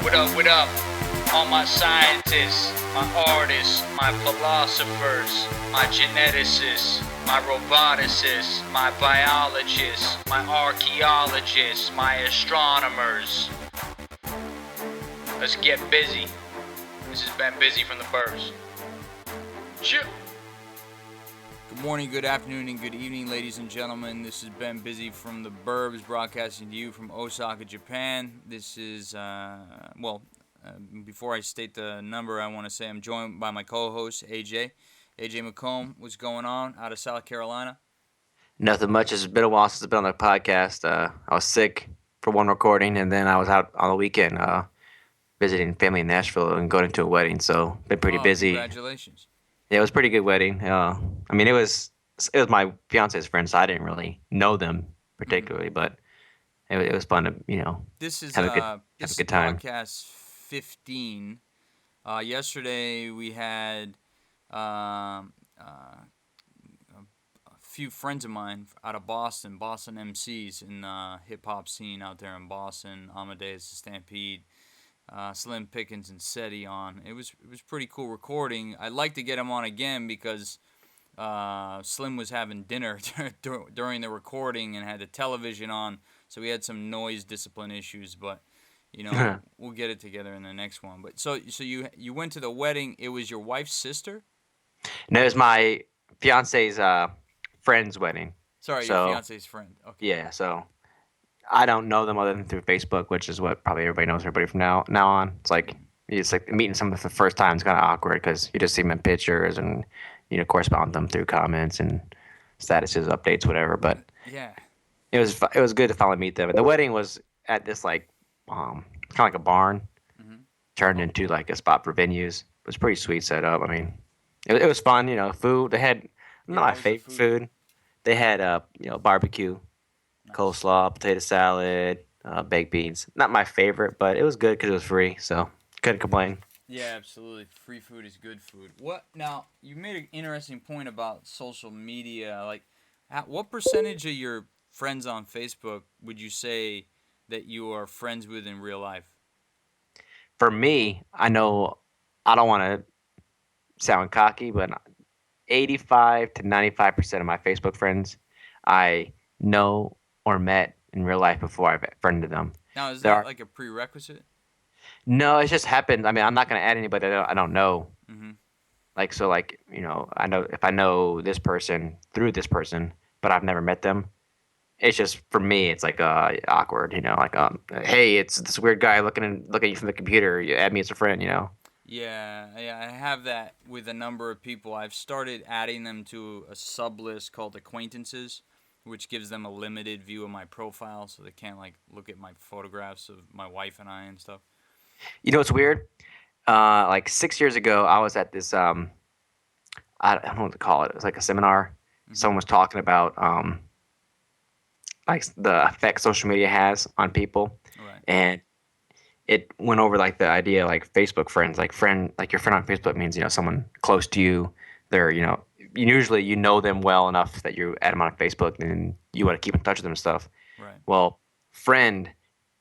What up, what up? All my scientists, my artists, my philosophers, my geneticists, my roboticists, my biologists, my archaeologists, my astronomers. Let's get busy. This has been Busy from the Burbs. Chill. Good morning, good afternoon, and good evening, ladies and gentlemen. This has been Busy from the Burbs, broadcasting to you from Osaka, Japan. This is, before I state the number, I want to say I'm joined by my co-host, AJ. AJ McComb, what's going on out of South Carolina? Nothing much. It's been a while since I've been on the podcast. I was sick for one recording, and then I was out on the weekend visiting family in Nashville and going to a wedding. So been pretty Oh, busy. congratulations. Yeah, it was a pretty good wedding. It was my fiance's friend, so I didn't really know them particularly, but it was fun to This is have a good this have a is good time. broadcast 15. Yesterday we had a few friends of mine out of Boston MCs in the hip hop scene out there in Boston. Amadeus the Stampede, Slim Pickens, and SETI on. It was pretty cool recording. I'd like to get him on again because Slim was having dinner during the recording and had the television on, so we had some noise discipline issues. But we'll get it together in the next one. But so you went to the wedding. It was your wife's sister. And it was my fiance's friend's wedding. Sorry, your So fiance's friend. Okay. yeah, so I don't know them other than through Facebook, which is what probably everybody knows everybody from now on. It's like meeting someone for the first time is kind of awkward because you just see them in pictures and correspond with them through comments and statuses, updates, whatever. But Yeah. it was good to finally meet them. And the wedding was at this kind of like a barn Hmm. turned Oh, into cool. like a spot for venues. It was pretty sweet setup. I mean, it was fun. Food they had not Yeah. my How was the favorite food? food. They had barbecue, Nice. coleslaw, potato salad, baked beans. Not my favorite, but it was good because it was free, so couldn't complain. Yeah, absolutely. Free food is good food. What now? You made an interesting point about social media. Like, what percentage of your friends on Facebook would you say that you are friends with in real life? For me, I know I don't want to sound cocky, but 85 to 95% of my Facebook friends I know or met in real life before I've friended them. Now, is There that are like a prerequisite? no, it just happened. I mean, I'm not going to add anybody I don't know. Mm-hmm. I know if I know this person through this person, but I've never met them. It's just for me, it's like awkward, hey, it's this weird guy looking at you from the computer. You add me as a friend. Yeah, I have that with a number of people. I've started adding them to a sub list called acquaintances, which gives them a limited view of my profile, so they can't like look at my photographs of my wife and I and stuff. You know what's weird? Like 6 years ago, I was at this I don't know what to call it. It was like a seminar. Mm-hmm. Someone was talking about like the effect social media has on people, Right. and it went over like the idea like Facebook friends, like your friend on Facebook means someone close to you. They're usually you know them well enough that you add them on Facebook and you want to keep in touch with them and stuff. Right. Well, friend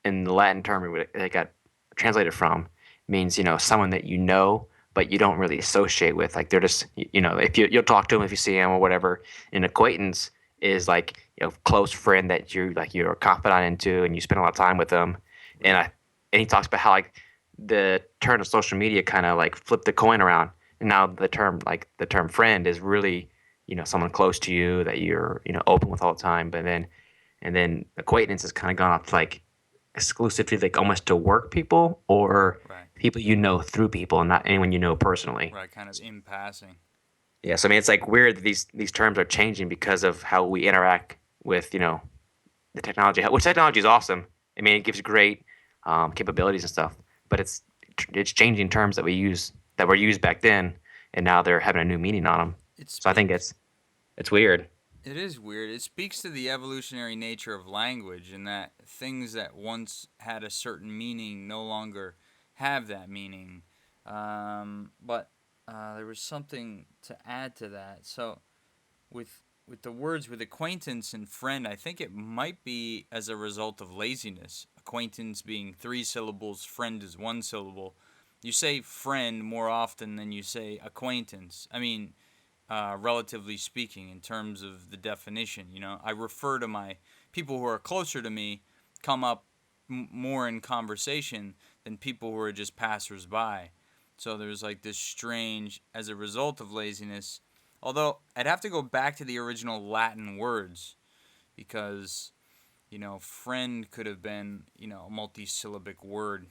in the Latin term it got translated from means someone that you know but you don't really associate with. Like they're just if you'll talk to them if you see them or whatever. An acquaintance is like close friend that you're confidant into and you spend a lot of time with them. And Right. I and he talks about how like the turn of social media kind of like flipped the coin around, and now the term friend is really someone close to you that you're open with all the time. But then and then acquaintance has kind of gone up to like exclusively like almost to work people or Right. people through people and not anyone personally. Right. Kind of in passing. Yeah, so I mean it's like weird that these terms are changing because of how we interact with the technology, which technology is awesome. I mean, it gives great capabilities and stuff, but it's changing terms that were used back then, and now they're having a new meaning on them. It So I think speaks. it's weird. It is weird. It speaks to the evolutionary nature of language and that things that once had a certain meaning no longer have that meaning. But there was something to add to that. So with the words with acquaintance and friend, I think it might be as a result of laziness. acquaintance being 3 syllables, friend is 1 syllable. You say friend more often than you say acquaintance. I mean, relatively speaking, in terms of the definition. I refer to my people who are closer to me, come up more in conversation than people who are just passersby. So there's like this strange, as a result of laziness. Although I'd have to go back to the original Latin words because, friend could have been, a multisyllabic word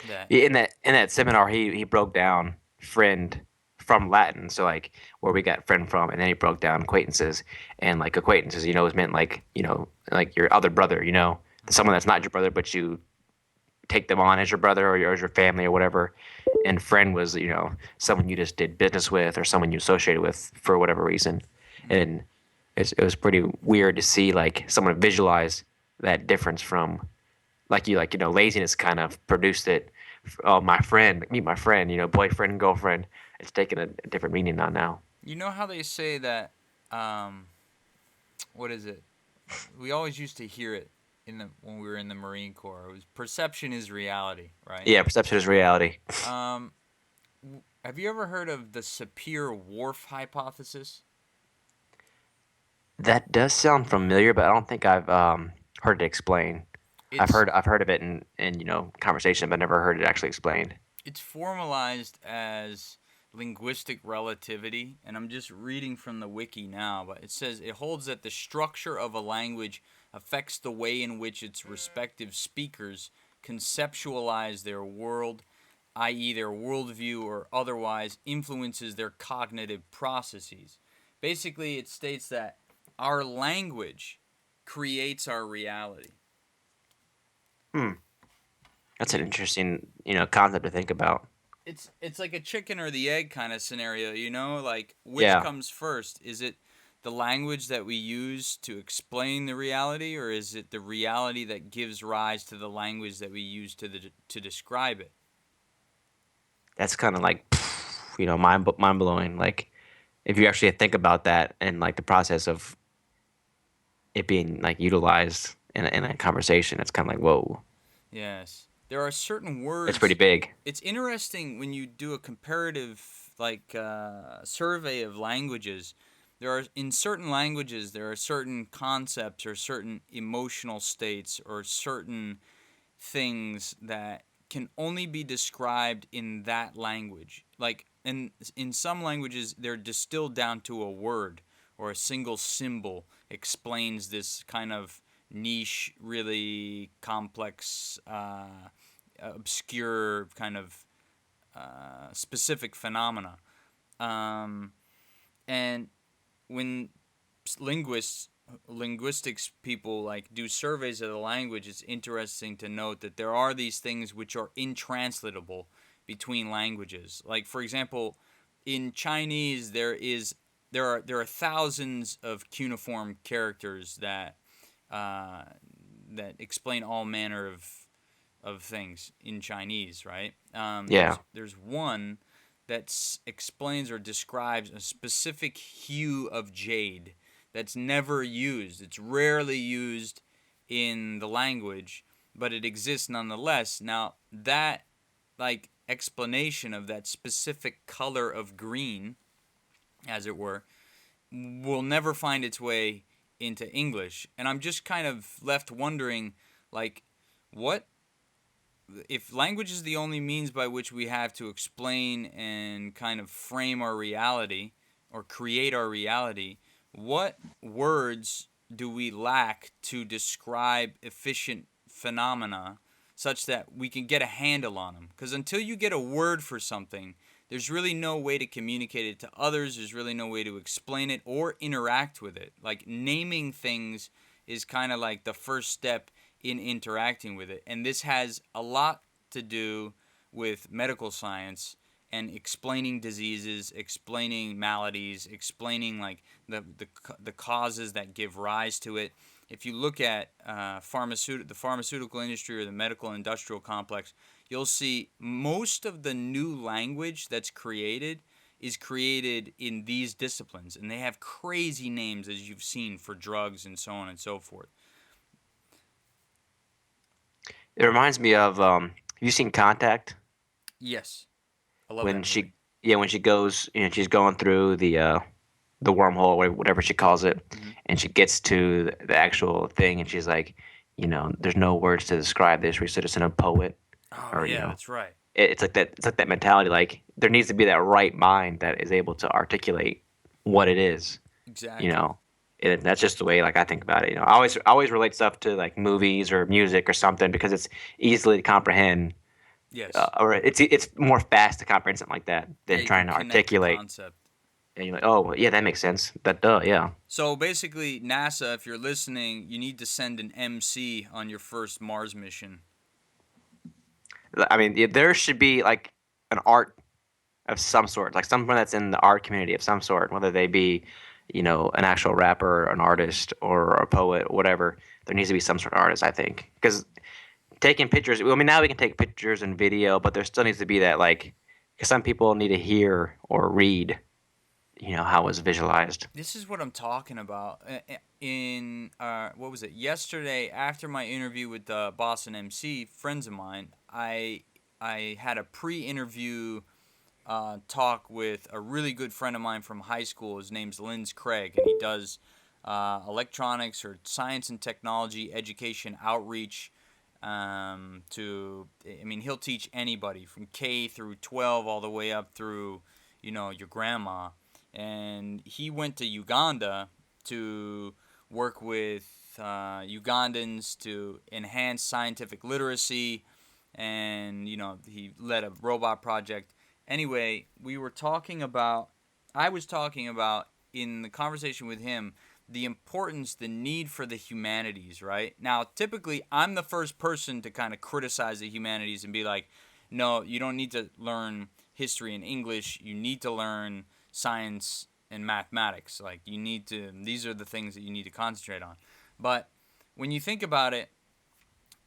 that. Yeah, in that seminar, he broke down friend from Latin, so like where we got friend from, and then he broke down acquaintances, and like acquaintances, is meant like like your other brother, someone that's not your brother, but you take them on as your brother or as your family or whatever. And friend was someone you just did business with or someone you associated with for whatever reason, Mm. and it was pretty weird to see like someone visualize that difference from laziness kind of produced it. Oh, my friend, meet my friend, boyfriend, girlfriend. It's taken a different meaning now. You know how they say that, um, what is it? We always used to hear it when we were in the Marine Corps. It was perception is reality, right? Yeah, perception is reality. Um, have you ever heard of the Sapir-Whorf hypothesis? That does sound familiar, but I don't think I've heard it explained. I've It's heard I've heard of it in conversation, but never heard it actually explained. it's formalized as linguistic relativity, and I'm just reading from the wiki now, but it says it holds that the structure of a language affects the way in which its respective speakers conceptualize their world, i.e., their worldview, or otherwise influences their cognitive processes. Basically, it states that our language creates our reality. Hmm. That's an You, interesting concept to think about. it's like a chicken or the egg kind of scenario, like which Yeah, comes first? Is it the language that we use to explain the reality, or is it the reality that gives rise to the language that we use to describe it? that's kind of like mind blowing. Like if you actually think about that and like the process of it being like utilized in a conversation, it's kind of like whoa, Yes. There are certain it's pretty words. big. It's interesting when you do a comparative, like, survey of languages. There are in certain languages there are certain concepts or certain emotional states or certain things that can only be described in that language. Like in some languages, they're distilled down to a word or a single symbol explains this kind of niche, really complex, obscure kind of specific phenomena. Um, and when linguists linguistics people like do surveys of the language, it's interesting to note that there are these things which are intranslatable between languages. Like for example, in Chinese there are thousands of cuneiform characters uh, that explain all manner of things in Chinese, right? Yeah, There's one that explains or describes a specific hue of jade that's never used. It's rarely used in the language, but it exists nonetheless. Now that like explanation of that specific color of green, as it were, will never find its way into English. And I'm just kind of left wondering, like, what if language is the only means by which we have to explain and kind of frame our reality or create our reality, what words do we lack to describe efficient phenomena such that we can get a handle on them? Because until you get a word for something, there's really no way to communicate it to others. There's really no way to explain it or interact with it. Like naming things is kind of like the first step in interacting with it. And this has a lot to do with medical science and explaining diseases, explaining maladies, explaining like the causes that give rise to it. If you look at the pharmaceutical industry or the medical industrial complex, you'll see most of the new language that's created is created in these disciplines, and they have crazy names as you've seen for drugs and so on and so forth. It reminds me of have you seen Contact? Yes, I love When that movie. she yeah, when she goes, she's going through the wormhole or whatever she calls it, Hmm. and she gets to the actual thing, and she's like, there's no words to describe this. We're just in a poet, Oh or yeah, that's right. it's like that. It's like that mentality. Like there needs to be that right mind that is able to articulate what it is. You Exactly. know, and that's just the way like I think about it. I always relate stuff to like movies or music or something because it's easily to comprehend, Yes. or it's more fast to comprehend something like that Yeah, than you can trying to connect the articulate. concept. And you're like, oh, well, yeah, that makes sense. That yeah. So basically, NASA, if you're listening, you need to send an MC on your first Mars mission. I mean, there should be like an art of some sort, like someone that's in the art community of some sort, whether they be, an actual rapper, an Hmm. artist, or a poet, or whatever. There needs to be some sort of artist, I think, because taking pictures. I mean, now we can take pictures and video, but there still needs to be that like, because some people need to hear or read, how it's visualized. This is what I'm talking about. In what was it? Yesterday, after my interview with the Boston MC, friends of mine, I had a pre-interview talk with a really good friend of mine from high school. His name's Linz Craig, and he does electronics or science and technology education outreach. I mean, he'll teach anybody from K through 12 all the way up through, your grandma. And he went to Uganda to work with Ugandans to enhance scientific literacy, and he led a robot project. Anyway, I was talking about in the conversation with him the importance, the need for the humanities, right? Now, typically, I'm the first person to kind of criticize the humanities and be like, no, you don't need to learn history and English. You need to learn science and mathematics. Like, these are the things that you need to concentrate on. But when you think about it,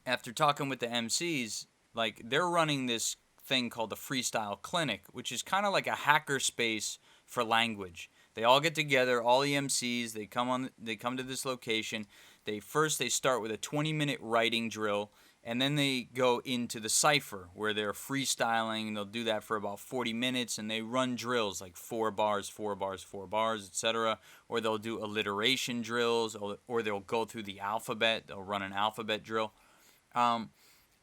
after talking with the MCs, like they're running this thing called the Freestyle Clinic, which is kind of like a hacker space for language. They all get together, all the MCs. They come to this location. They start with a 20-minute writing drill, and then they go into the cipher where they're freestyling. They'll do that for about 40 minutes, and they run drills like 4 bars, 4 bars, 4 bars, etc. Or they'll do alliteration drills, or they'll go through the alphabet. They'll run an alphabet drill. um,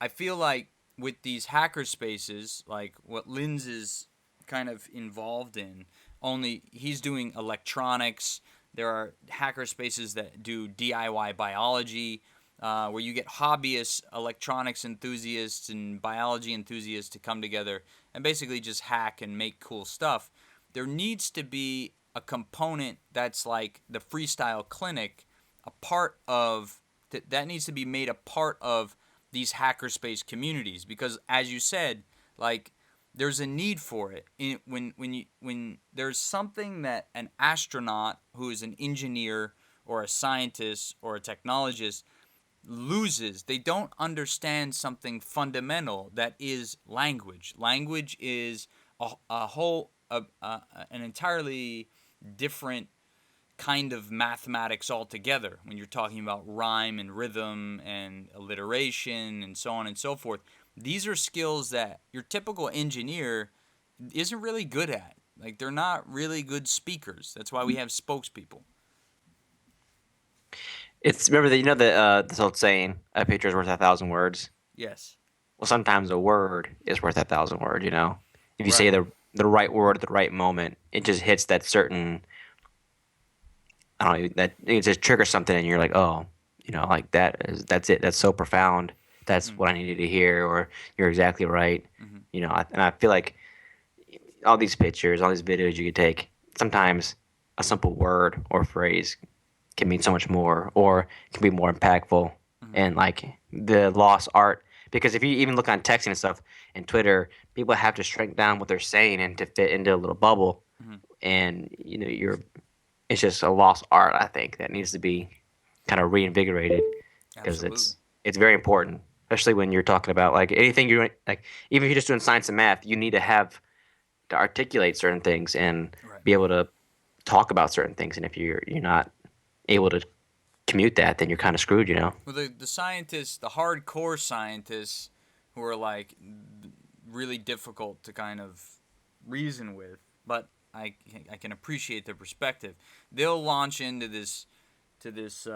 I feel like with these hacker spaces, like what Linz is kind of involved in, only he's doing electronics. There are hacker spaces that do DIY biology, where you get hobbyists, electronics enthusiasts, and biology enthusiasts to come together and basically just hack and make cool stuff. There needs to be a component that's like the freestyle clinic, a part of that needs to be made a part of these hackerspace communities, because as you said, like there's a need for it when there's something that an astronaut who is an engineer or a scientist or a technologist loses. They don't understand something fundamental, that is language. Language is a whole an entirely different kind of mathematics altogether when you're talking about rhyme and rhythm and alliteration and so on and so forth. These are skills that your typical engineer isn't really good at. Like they're not really good speakers. That's why we have spokespeople. It's remember that this old saying, "A picture is worth a thousand words." Yes. Well, sometimes a word is worth a thousand words. If you say Right. the right word at the right moment, it just hits that certain. I don't know, that it just triggers something, and you're like, oh, like that's it. That's so profound. That's Mm. what I needed to hear. Or you're exactly right. Hmm. And I feel like all these pictures, all these videos you could take, sometimes a simple word or phrase can mean so much more, or can be more impactful, Hmm. and like the lost art. Because if you even look on texting and stuff and Twitter, people have to shrink down what they're saying and to fit into a little bubble, Hmm. and you're it's just a lost art. I think that needs to be kind of reinvigorated because Absolutely. it's very important, especially when you're talking about like anything you're like, even if you're just doing science and math, you need to have to articulate certain things and Right. be able to talk about certain things. And if you're not able to commute that, then you're kind of screwed, you know. Well, the scientists, the hardcore scientists, who are like really difficult to kind of reason with, but I can appreciate their perspective. They'll launch into this to this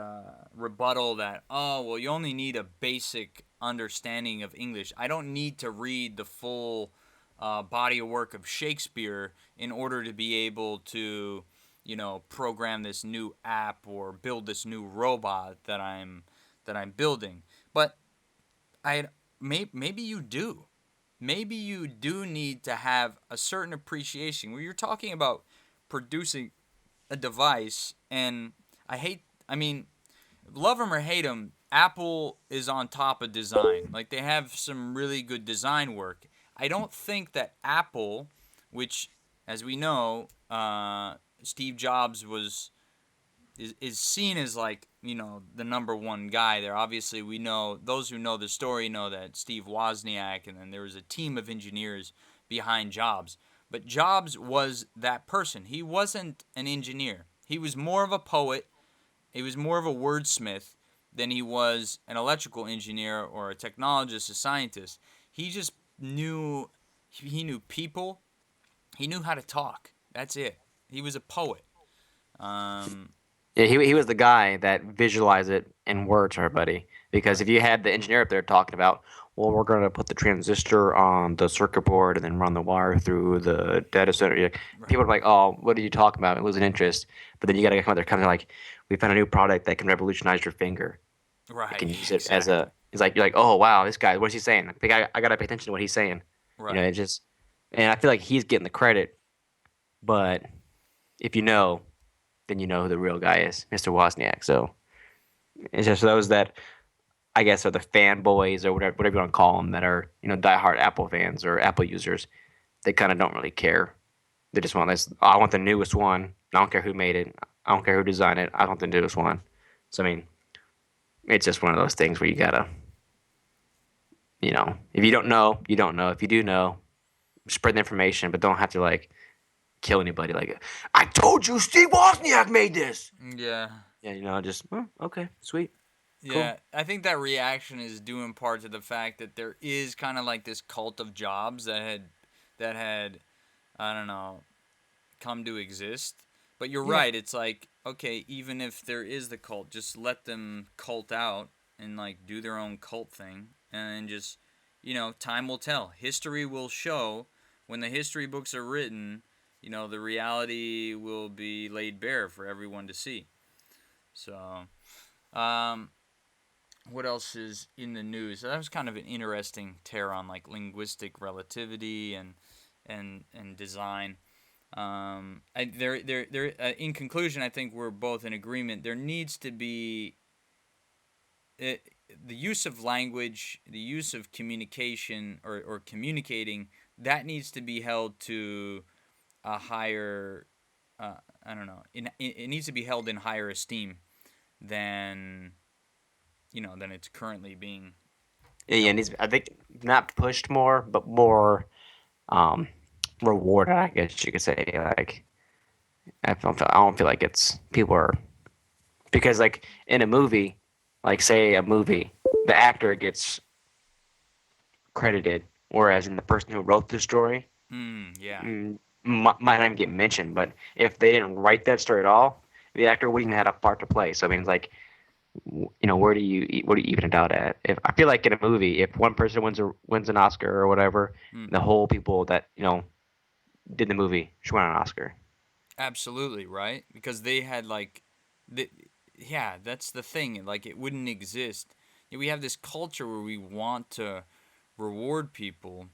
rebuttal that, oh well, you only need a basic understanding of English. I don't need to read the full body of work of Shakespeare in order to be able to, program this new app or build this new robot that I'm building. But I maybe you do. Maybe you do need to have a certain appreciation where you're talking about producing a device. And I mean, love them or hate them, Apple is on top of design. Like, they have some really good design work. I don't think that Apple, which, as we know, Steve Jobs is seen as, like, the number one guy there. Obviously, we know, those who know the story know that Steve Wozniak, and then there was a team of engineers behind Jobs. But Jobs was that person. He wasn't an engineer. He was more of a poet. He was more of a wordsmith than he was an electrical engineer or a technologist, a scientist. He just knew people. He knew how to talk. That's it. He was a poet. Um, Yeah, he was the guy that visualized it in words, everybody. Because right, if you had the engineer up there talking about, well, we're going to put the transistor on the circuit board and then run the wire through the data center, right, people are like, oh, what are you talking about? And lose an interest. But then you got to come out there, kind of like, we found a new product that can revolutionize your finger. I right, can use it as exactly, a. It's like you're like, oh wow, this guy, what's he saying? I gotta pay attention to what he's saying. right. It just, and I feel like he's getting the credit, but if you know, then you know who the real guy is, Mr. Wozniak. So it's just those that I guess are the fanboys or whatever you want to call them that are diehard Apple fans or Apple users. They kind of don't really care. They just want this. Oh, I want the newest one. I don't care who made it. I don't care who designed it. I want the newest one. So I mean, it's just one of those things where you gotta, if you don't know, you don't know. If you do know, spread the information, but don't have to like kill anybody. Like, I told you, Steve Wozniak made this. Yeah, Yeah, just okay, sweet, cool. yeah. I think that reaction is due in part to the fact that there is kind of like this cult of Jobs that had I don't know, come to exist. But you're Yeah, right. It's like, okay, even if there is the cult, just let them cult out and like do their own cult thing, and just, time will tell. History will show when the history books are written. The reality will be laid bare for everyone to see. So, um, what else is in the news? That was kind of an interesting tear on like linguistic relativity and design. In conclusion, I think we're both in agreement. There needs to be the use of language, the use of communication or communicating, that needs to be held to a higher, I don't know, it needs to be held in higher esteem than, than it's currently being yeah, and held. he's I think not pushed more, but more um rewarded. I guess you could say. Like, I don't feel like it's people are because like in a movie, like say a movie, the actor gets credited, whereas in the person who wrote the story Yeah, might not even get mentioned. But if they didn't write that story at all, the actor wouldn't even have a part to play. So I mean, it's like, where do you even it out at? If I feel like in a movie, if one person wins an Oscar or whatever, mm, the whole people that did the movie should win an Oscar. absolutely right. Because they had like, the, yeah, that's the thing. Like, it wouldn't exist. We have this culture where we want to reward people.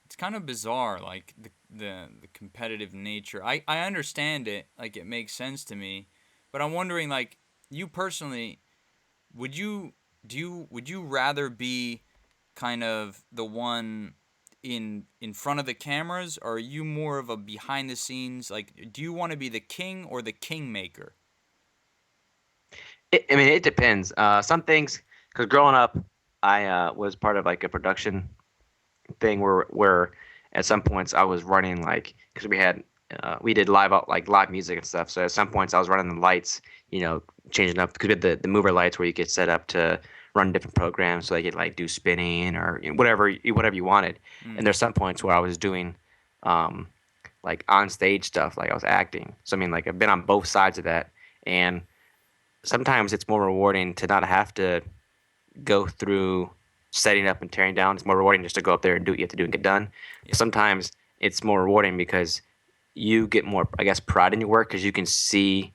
It's kind of bizarre, like the competitive nature. I understand it, like it makes sense to me, but I'm wondering, like, you personally, would you would you rather be kind of the one in front of the cameras, or are you more of a behind the scenes? Like, do you want to be the king or the kingmaker? I mean, it depends. Some things, because growing up, I was part of like a production thing where at some points I was running like because we did live music and stuff. So at some points I was running the lights, you know, changing up because we had the mover lights where you could set up to run different programs so they could like do spinning or whatever you wanted. And Mm. there's some points where I was doing um, like on stage stuff, like I was acting. So I mean, like I've been on both sides of that, and sometimes it's more rewarding to not have to go through setting up and tearing down. It's more rewarding just to go up there and do what you have to do and get done. But Yeah. sometimes it's more rewarding because you get more, I guess, pride in your work because you can see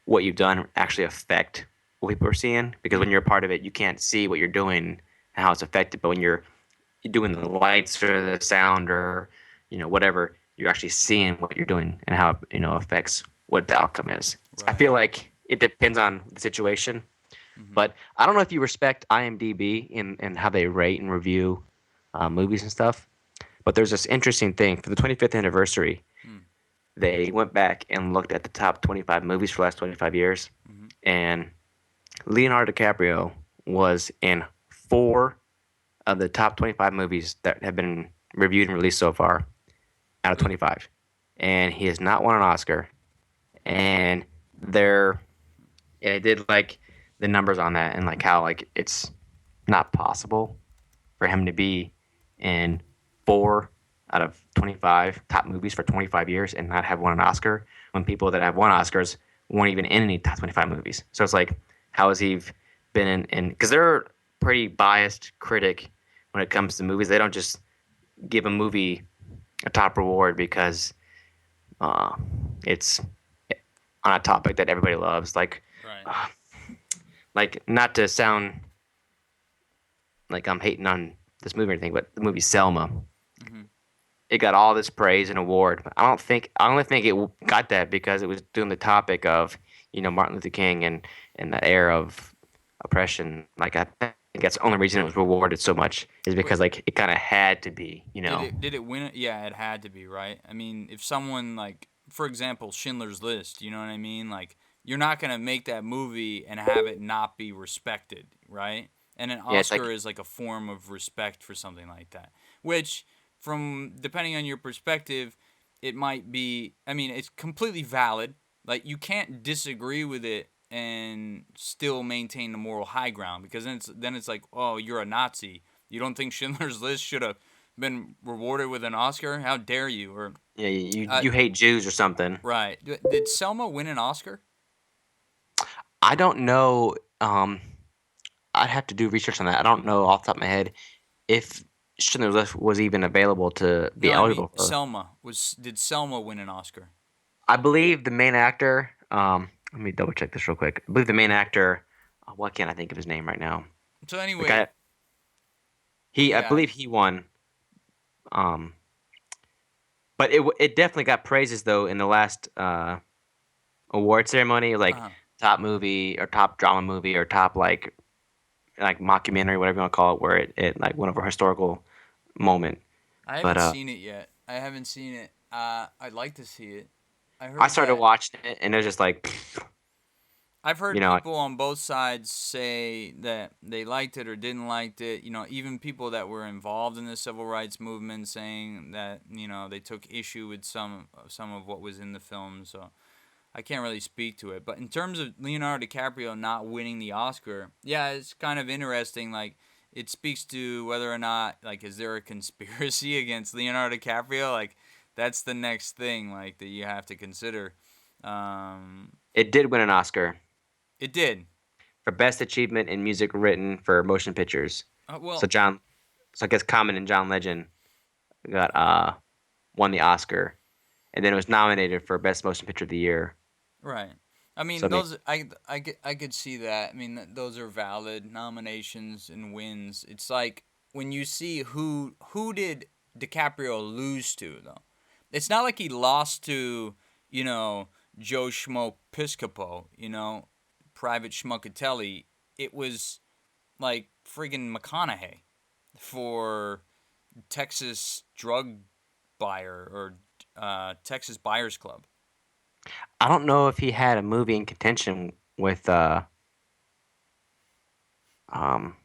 what you've done actually affect what people are seeing. Because when Mm. you're a part of it, you can't see what you're doing and how it's affected. But when you're doing the lights or the sound or whatever, you're actually seeing what you're doing and how it affects what the outcome is. I Right. feel like it depends on the situation, Mm-hmm. but I don't know if you respect IMDb and how they rate and review movies and stuff. But there's this interesting thing for the 25th anniversary. Mm. They went back and looked at the top 25 movies for the last 25 years, Mm-hmm. and Leonardo DiCaprio was in four of the top 25 movies that have been reviewed and released so far out of Really? 25. And he has not won an Oscar. And they're, yeah, they did like the numbers on that and like how like it's not possible for him to be in four out of 25 top movies for 25 years and not have won an Oscar when people that have won Oscars weren't even in any top 25 movies. So it's like, how has he been in? Because they're a pretty biased critic when it comes to movies. They don't just give a movie a top reward because uh, it's on a topic that everybody loves. Right. Uh, like not to sound like I'm hating on this movie or anything, but the movie Selma, Mm-hmm. it got all this praise and award. But I only think it got that because it was doing the topic of Martin Luther King and the era of oppression. Like I think that's the only reason it was rewarded so much is Wait, because like it kind of had to be, you did know. it win it? Yeah, it had to be, right? I mean, if someone like, for example, Schindler's List, you know what I mean? Like, you're not gonna make that movie and have it not be respected, right? And an Yeah, it's Oscar like is like a form of respect for something like that. Which, from depending on your perspective, it might be. I mean, it's completely valid. Like, you can't disagree with it and still maintain the moral high ground because then it's like, oh, you're a Nazi. You don't think Schindler's List should have been rewarded with an Oscar? How dare you? Or yeah, you uh, you hate Jews or something. right? Did Selma win an Oscar? I don't know. I'd have to do research on that. I don't know off the top of my head if Schindler's List was even available to No, be I mean eligible for. Selma was. Did Selma win an Oscar? I believe the main actor. Let me double check this real quick. I believe the main actor. Why can't I think of his name right now? So The anyway, guy. I yeah. believe he won. Um, but it definitely got praises though in the last award ceremony, like Uh, top movie or top drama movie or top like mockumentary, whatever you want to call it, where it like one of a historical moment. I But haven't seen it yet. I haven't seen it. I'd like to see it. I I heard started that. watching it and it was just like, I've you heard know, people on both sides say that they liked it or didn't like it. You know, even people that were involved in the civil rights movement saying that they took issue with some of what was in the film. So I can't really speak to it. But in terms of Leonardo DiCaprio not winning the Oscar, yeah, it's kind of interesting. Like, it speaks to whether or not, like, is there a conspiracy against Leonardo DiCaprio? Like, that's the next thing, like, that you have to consider. Um, it did win an Oscar it did. for best achievement in music written for motion pictures. So Well, John, so I guess Common and John Legend got won the Oscar, and then it was nominated for best motion picture of the year. right. I So I mean, mean, those I could see that. I mean, those are valid nominations and wins. It's like when you see who did DiCaprio lose to though. It's not like he lost to you know Joe Schmo Piscopo, Private Schmuckatelli. It was like friggin' McConaughey for Texas drug buyer or Texas Buyers Club. I don't know if he had a movie in contention with um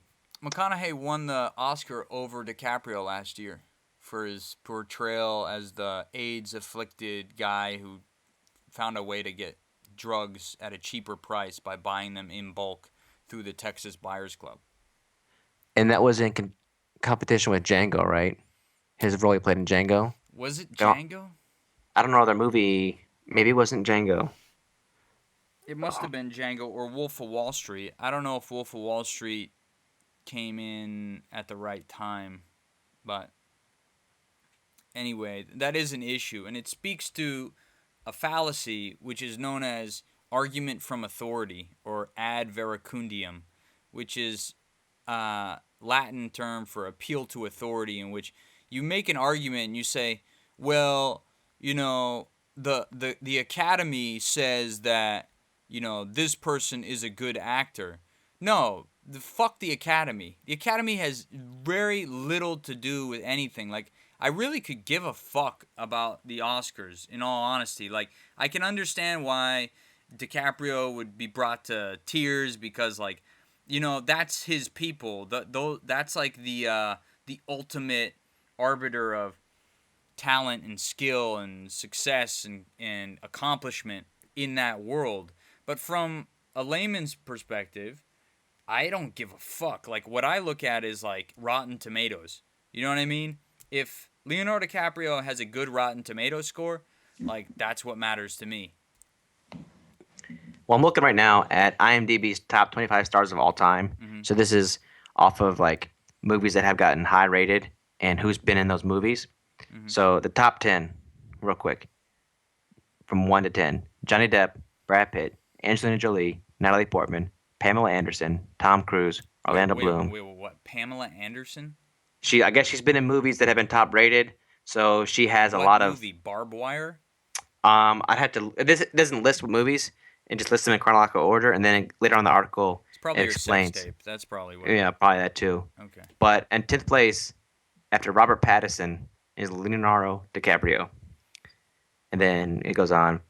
McConaughey won the Oscar over DiCaprio last year for his portrayal as the AIDS afflicted guy who found a way to get drugs at a cheaper price by buying them in bulk through the Texas Buyers Club. And that was in competition with Django, right? His role he played in Django. Was it I don't, Django? I don't know other movie. Maybe it wasn't Django. It must have been Django or Wolf of Wall Street. I don't know if Wolf of Wall Street came in at the right time, but anyway, that is an issue, and it speaks to a fallacy which is known as argument from authority or ad verecundium, which is Latin term for appeal to authority, in which you make an argument and you say, well, the academy says that this person is a good actor. No, fuck the academy. The academy has very little to do with anything. Like, I really could give a fuck about the Oscars, in all honesty. Like, I can understand why DiCaprio would be brought to tears because, like, that's his people. That's like the ultimate arbiter of talent and skill and success and accomplishment in that world. But from a layman's perspective, I don't give a fuck. Like, what I look at is like Rotten Tomatoes. You know what I mean? If Leonardo DiCaprio has a good Rotten Tomatoes score, like, that's what matters to me. Well, I'm looking right now at IMDb's top 25 stars of all time. Mm-hmm. So this is off of like movies that have gotten high rated and who's been in those movies. Mm-hmm. So the top 10, real quick, from 1 to 10: Johnny Depp, Brad Pitt, Angelina Jolie, Natalie Portman, Pamela Anderson, Tom Cruise, Orlando Bloom. Wait, what? Pamela Anderson? I guess she's been in movies that have been top rated, so she has a lot What movie? of. Barbed Wire? I'd have to. This it doesn't list what movies. It just lists them in chronological order, and then later on in the article, It's probably it your explains. sex tape. That's probably what. Yeah, probably that too. Okay. But in 10th place, after Robert Pattinson, is Leonardo DiCaprio. And then it goes on.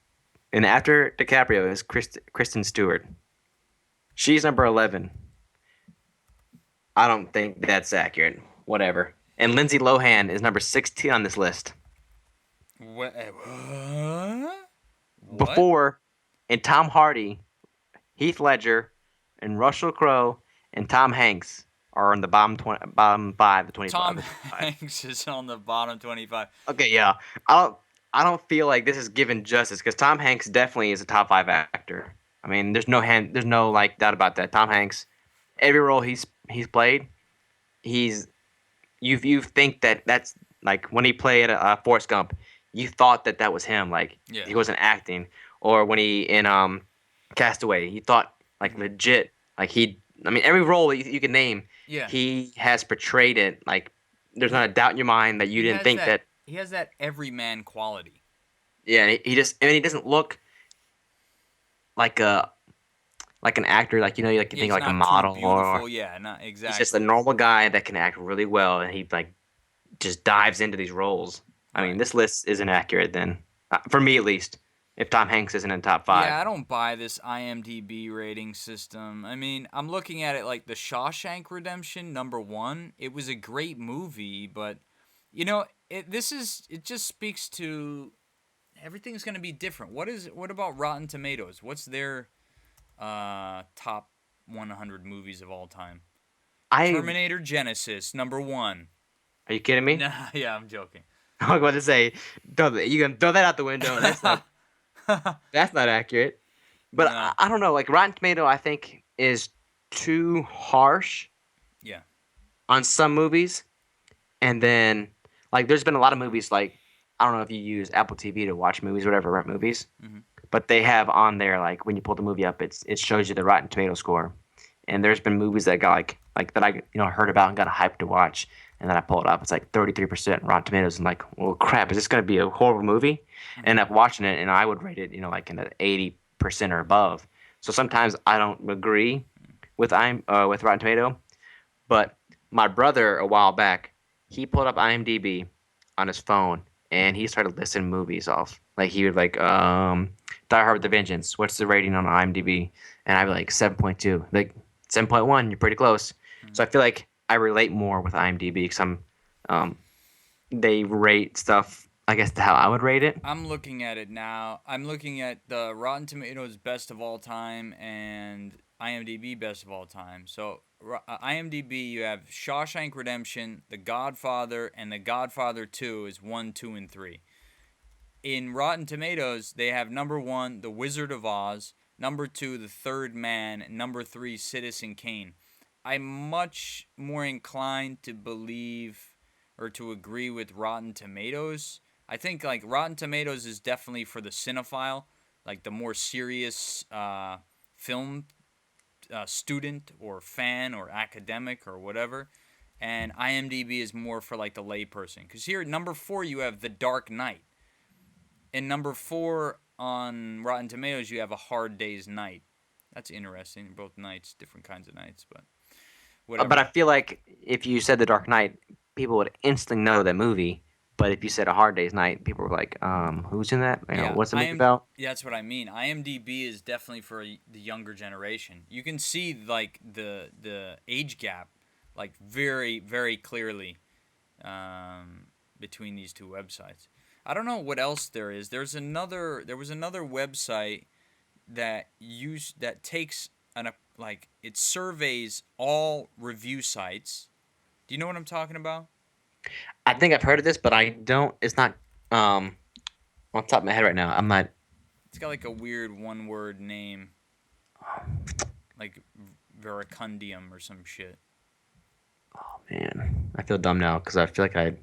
And after DiCaprio is Kristen Stewart. She's number 11. I don't think that's accurate. Whatever. And Lindsay Lohan is number 16 on this list. What? Before, and Tom Hardy, Heath Ledger, and Russell Crowe, and Tom Hanks are on the bottom 5 of 25. Tom Hanks is on the bottom 25. Okay, yeah. I don't feel like this is given justice because Tom Hanks definitely is a top 5 actor. I mean, there's no like doubt about that. Tom Hanks, every role he's played, you think that's like when he played Forrest Gump, you thought that was him. Like, Yeah. he wasn't acting. Or when he in Castaway, you thought like legit. Like, I mean, every role that you can name, Yeah. he has portrayed it. Like, there's not a doubt in your mind that you didn't think that. He has that everyman quality. Yeah, and he doesn't look like an actor, like, you think like a model, or Yeah, not exactly. he's just a normal guy that can act really well, and he like just dives into these roles. I mean, Right. this list isn't accurate then, for me at least. If Tom Hanks isn't in top 5, Yeah, I don't buy this IMDb rating system. I mean, I'm looking at it like The Shawshank Redemption, number 1. It was a great movie, but it just speaks to everything's going to be different. What about Rotten Tomatoes? What's their top 100 movies of all time? Terminator Genesis, number 1. Are you kidding me? Nah, yeah, I'm joking. I was about to say, you can throw that out the window. That's not accurate. But No. I don't know. Like, Rotten Tomato, I think, is too harsh. Yeah. On some movies, and then like there's been a lot of movies, like, I don't know if you use Apple TV to watch movies, whatever, rent movies, but they have on there, like, when you pull the movie up, it shows you the Rotten Tomato score, and there's been movies that got like that I heard about and got hyped to watch, and then I pull it up, it's like 33% Rotten Tomatoes, and like, well, crap, is this gonna be a horrible movie? And end up watching it, and I would rate it, like in the 80% or above. So sometimes I don't agree with Rotten Tomato, but my brother a while back, he pulled up IMDb on his phone and he started listing movies off. Like, he would like Die Hard with a Vengeance. What's the rating on IMDb? And I'd be like 7.2. Like, 7.1, you're pretty close. So I feel like I relate more with IMDb because they rate stuff I guess how I would rate it. I'm looking at it now. I'm looking at the Rotten Tomatoes best of all time and IMDb best of all time. So IMDb, you have Shawshank Redemption, The Godfather, and The Godfather 2 is 1, 2, and 3. In Rotten Tomatoes, they have number 1, The Wizard of Oz, number 2, The Third Man, and number 3, Citizen Kane. I'm much more inclined to believe or to agree with Rotten Tomatoes. I think like Rotten Tomatoes is definitely for the cinephile, like the more serious film student or fan or academic or whatever. And IMDb is more for like the layperson. Because here at number 4 you have The Dark Knight. And number 4 on Rotten Tomatoes you have A Hard Day's Night. That's interesting. Both nights, different kinds of nights, but But whatever. I feel like if you said The Dark Knight, people would instantly know that movie. But if you said A Hard Day's Night, people were like, who's in that? You know, Yeah, what's the I movie am. about? Yeah, that's what I mean. IMDb is definitely for the younger generation. You can see like the age gap, like very clearly, between these two websites. I don't know what else there is. There was another website that takes an like it surveys all review sites. Do you know what I'm talking about? I think I've heard of this, but I don't. It's not on top of my head right now. I'm not. It's got like a weird one word name, like Veracundium or some shit. Oh man, I feel dumb now because I feel like I.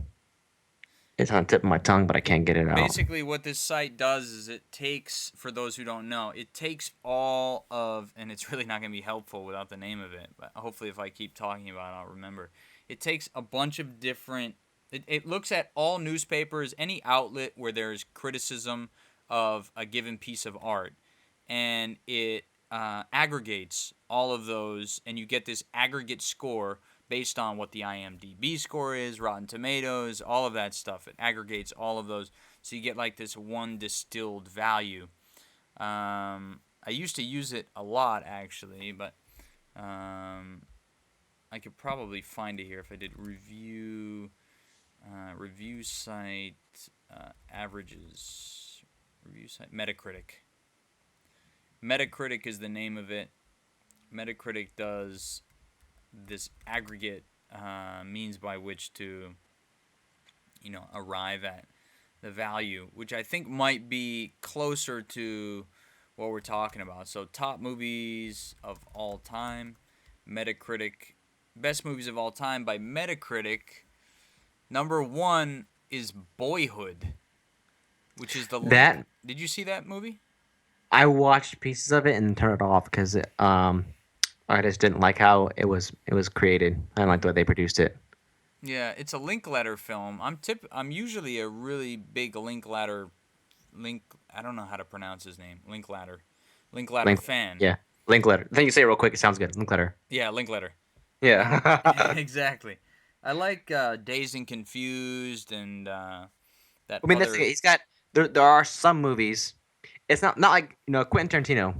It's on the tip of my tongue, but I can't get it out. Basically what this site does is it takes, for those who don't know, it takes all of, and it's really not going to be helpful without the name of it, but hopefully if I keep talking about it I'll remember. It takes a bunch of different, it looks at all newspapers, any outlet where there's criticism of a given piece of art, and it aggregates all of those, and you get this aggregate score based on what the IMDb score is, Rotten Tomatoes, all of that stuff. It aggregates all of those, so you get like this one distilled value. I used to use it a lot actually, but I could probably find it here if I did review site averages, review site Metacritic. Metacritic is the name of it. Metacritic does this aggregate means by which to, arrive at the value, which I think might be closer to what we're talking about. So, top movies of all time, Metacritic, best movies of all time by Metacritic. Number 1 is Boyhood, which is the link. That Did you see that movie? I watched pieces of it and turned it off because I just didn't like how it was created. I didn't like the way they produced it. Yeah, it's a Linklater film. I'm usually a really big Linklater Link. I don't know how to pronounce his name. Linklater Link, fan. yeah, Linkletter. I think you say it real quick. It sounds good. Linkletter. Yeah, Linklater. And Yeah. exactly. I like Dazed and Confused and that I mean, that's the other. thing. He's got there are some movies. It's not like Quentin Tarantino.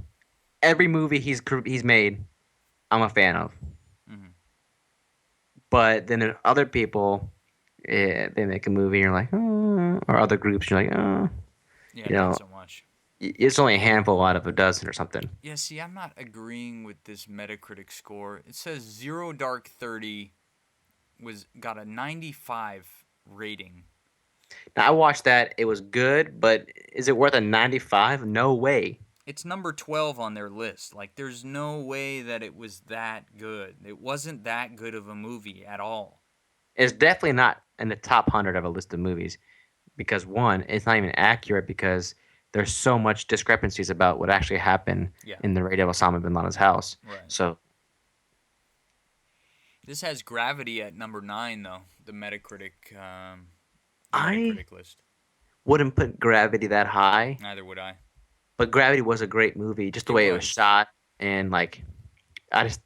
Every movie he's made, I'm a fan of. Mhm. But then there are other people, they make a movie, you're like, oh, or other groups, you're like, oh, Yeah, you not know, so much. it's only a handful out of a dozen or something. Yeah, see, I'm not agreeing with this Metacritic score. It says Zero Dark 30 was got a 95 rating. Now I watched that; it was good, but is it worth a 95? No way. It's number 12 on their list. Like, there's no way that it was that good. It wasn't that good of a movie at all. It's definitely not in the top 100 of a list of movies because one, it's not even accurate because there's so much discrepancies about what actually happened Yeah, in the raid of Osama bin Laden's house. right. So This has Gravity at number 9, though. The I Metacritic list. wouldn't put Gravity that high, Neither would I. but Gravity was a great movie, just the It way it was was. shot and like just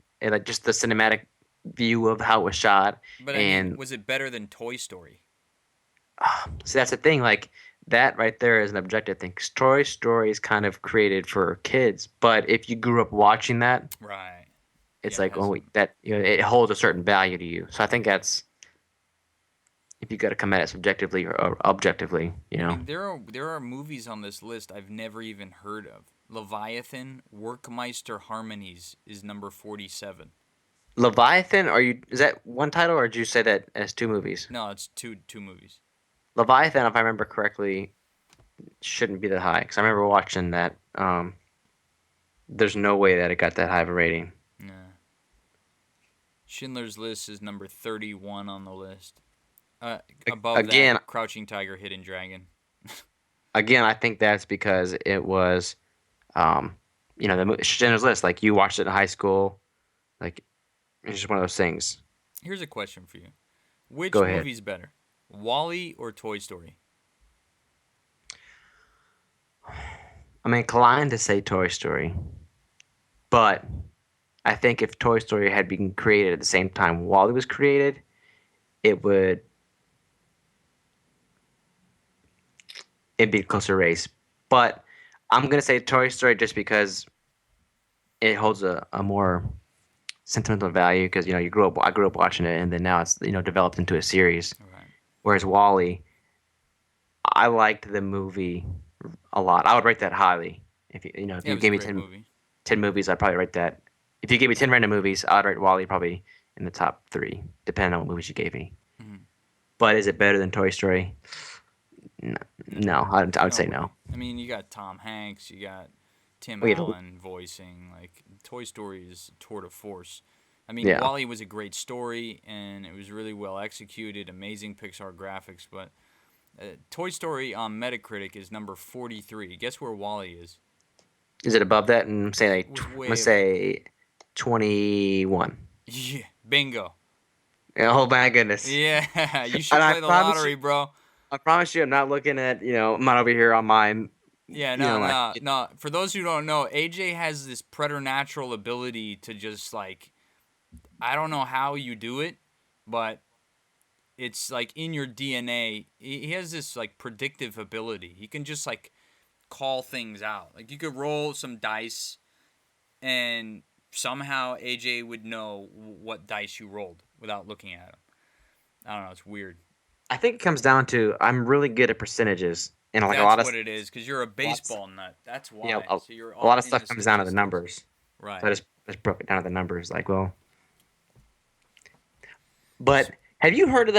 the cinematic view of how it was shot. But I mean, And was it better than Toy Story? see, that's the thing. Like that right there is an objective thing. 'Cause Toy Story is kind of created for kids, but if you grew up watching that, Right. it's Yeah, it like has oh some. that it holds a certain value to you. So I think that's if you got to come at it subjectively or objectively, I mean, there are movies on this list I've never even heard of. Leviathan, Workmeister Harmonies is number 47. Leviathan, is that one title or did you say that as two movies? No, it's two movies. Leviathan, if I remember correctly, shouldn't be that high because I remember watching that. There's no way that it got that high of a rating. Nah. Schindler's List is number 31 on the list. Above that, Again, Crouching Tiger, Hidden Dragon. I think that's because it was, um, the Schindler's List. Like you watched it in high school, like it's just one of those things. Here's a question for you. Go Which ahead. movie's better, Wall-E or Toy Story? I'm inclined to say Toy Story, but I think if Toy Story had been created at the same time Wall-E was created, it would it'd be a closer race. But I'm gonna say Toy Story just because it holds a more sentimental value because I grew up watching it and then now it's developed into a series. Right. Whereas Wall-E, I liked the movie a lot. I would rate that highly. If Yeah, it you was a gave me great movie. 10 movies, I'd probably rate that. If you gave me 10 random movies, I'd rate Wall-E probably in the top three, depending on what movies you gave me. Mhm. But is it better than Toy Story? No, No, no, I would no say way. no. I mean, you got Tom Hanks, you got Tim We had to, Allen voicing. Like, Toy Story is a tour de force. I mean, yeah. Wall-E was a great story, and it was really well executed, amazing Pixar graphics, but Toy Story on Metacritic is number 43. Guess where Wall-E is? Is it above that? And say It like, was I'm gonna way above. say 21. Yeah, bingo. Oh my goodness. Yeah, you should And play the lottery, bro. I promise you, I'm not looking at, I'm not over here on mine, Yeah, no, like, no, no. For those who don't know, AJ has this preternatural ability to just like, I don't know how you do it, but it's like in your DNA. He has this like predictive ability. He can just like call things out. Like you could roll some dice and somehow AJ would know what dice you rolled without looking at them. I don't know. It's weird. I think it comes down to I'm really good at percentages, and like That's what it is, because you're a a lot, baseball nut. That's you know, why. a, So you're a lot all of in stuff the comes down to the statistics. numbers. So Right. I just broke it down to the numbers. Like, well, but have you heard of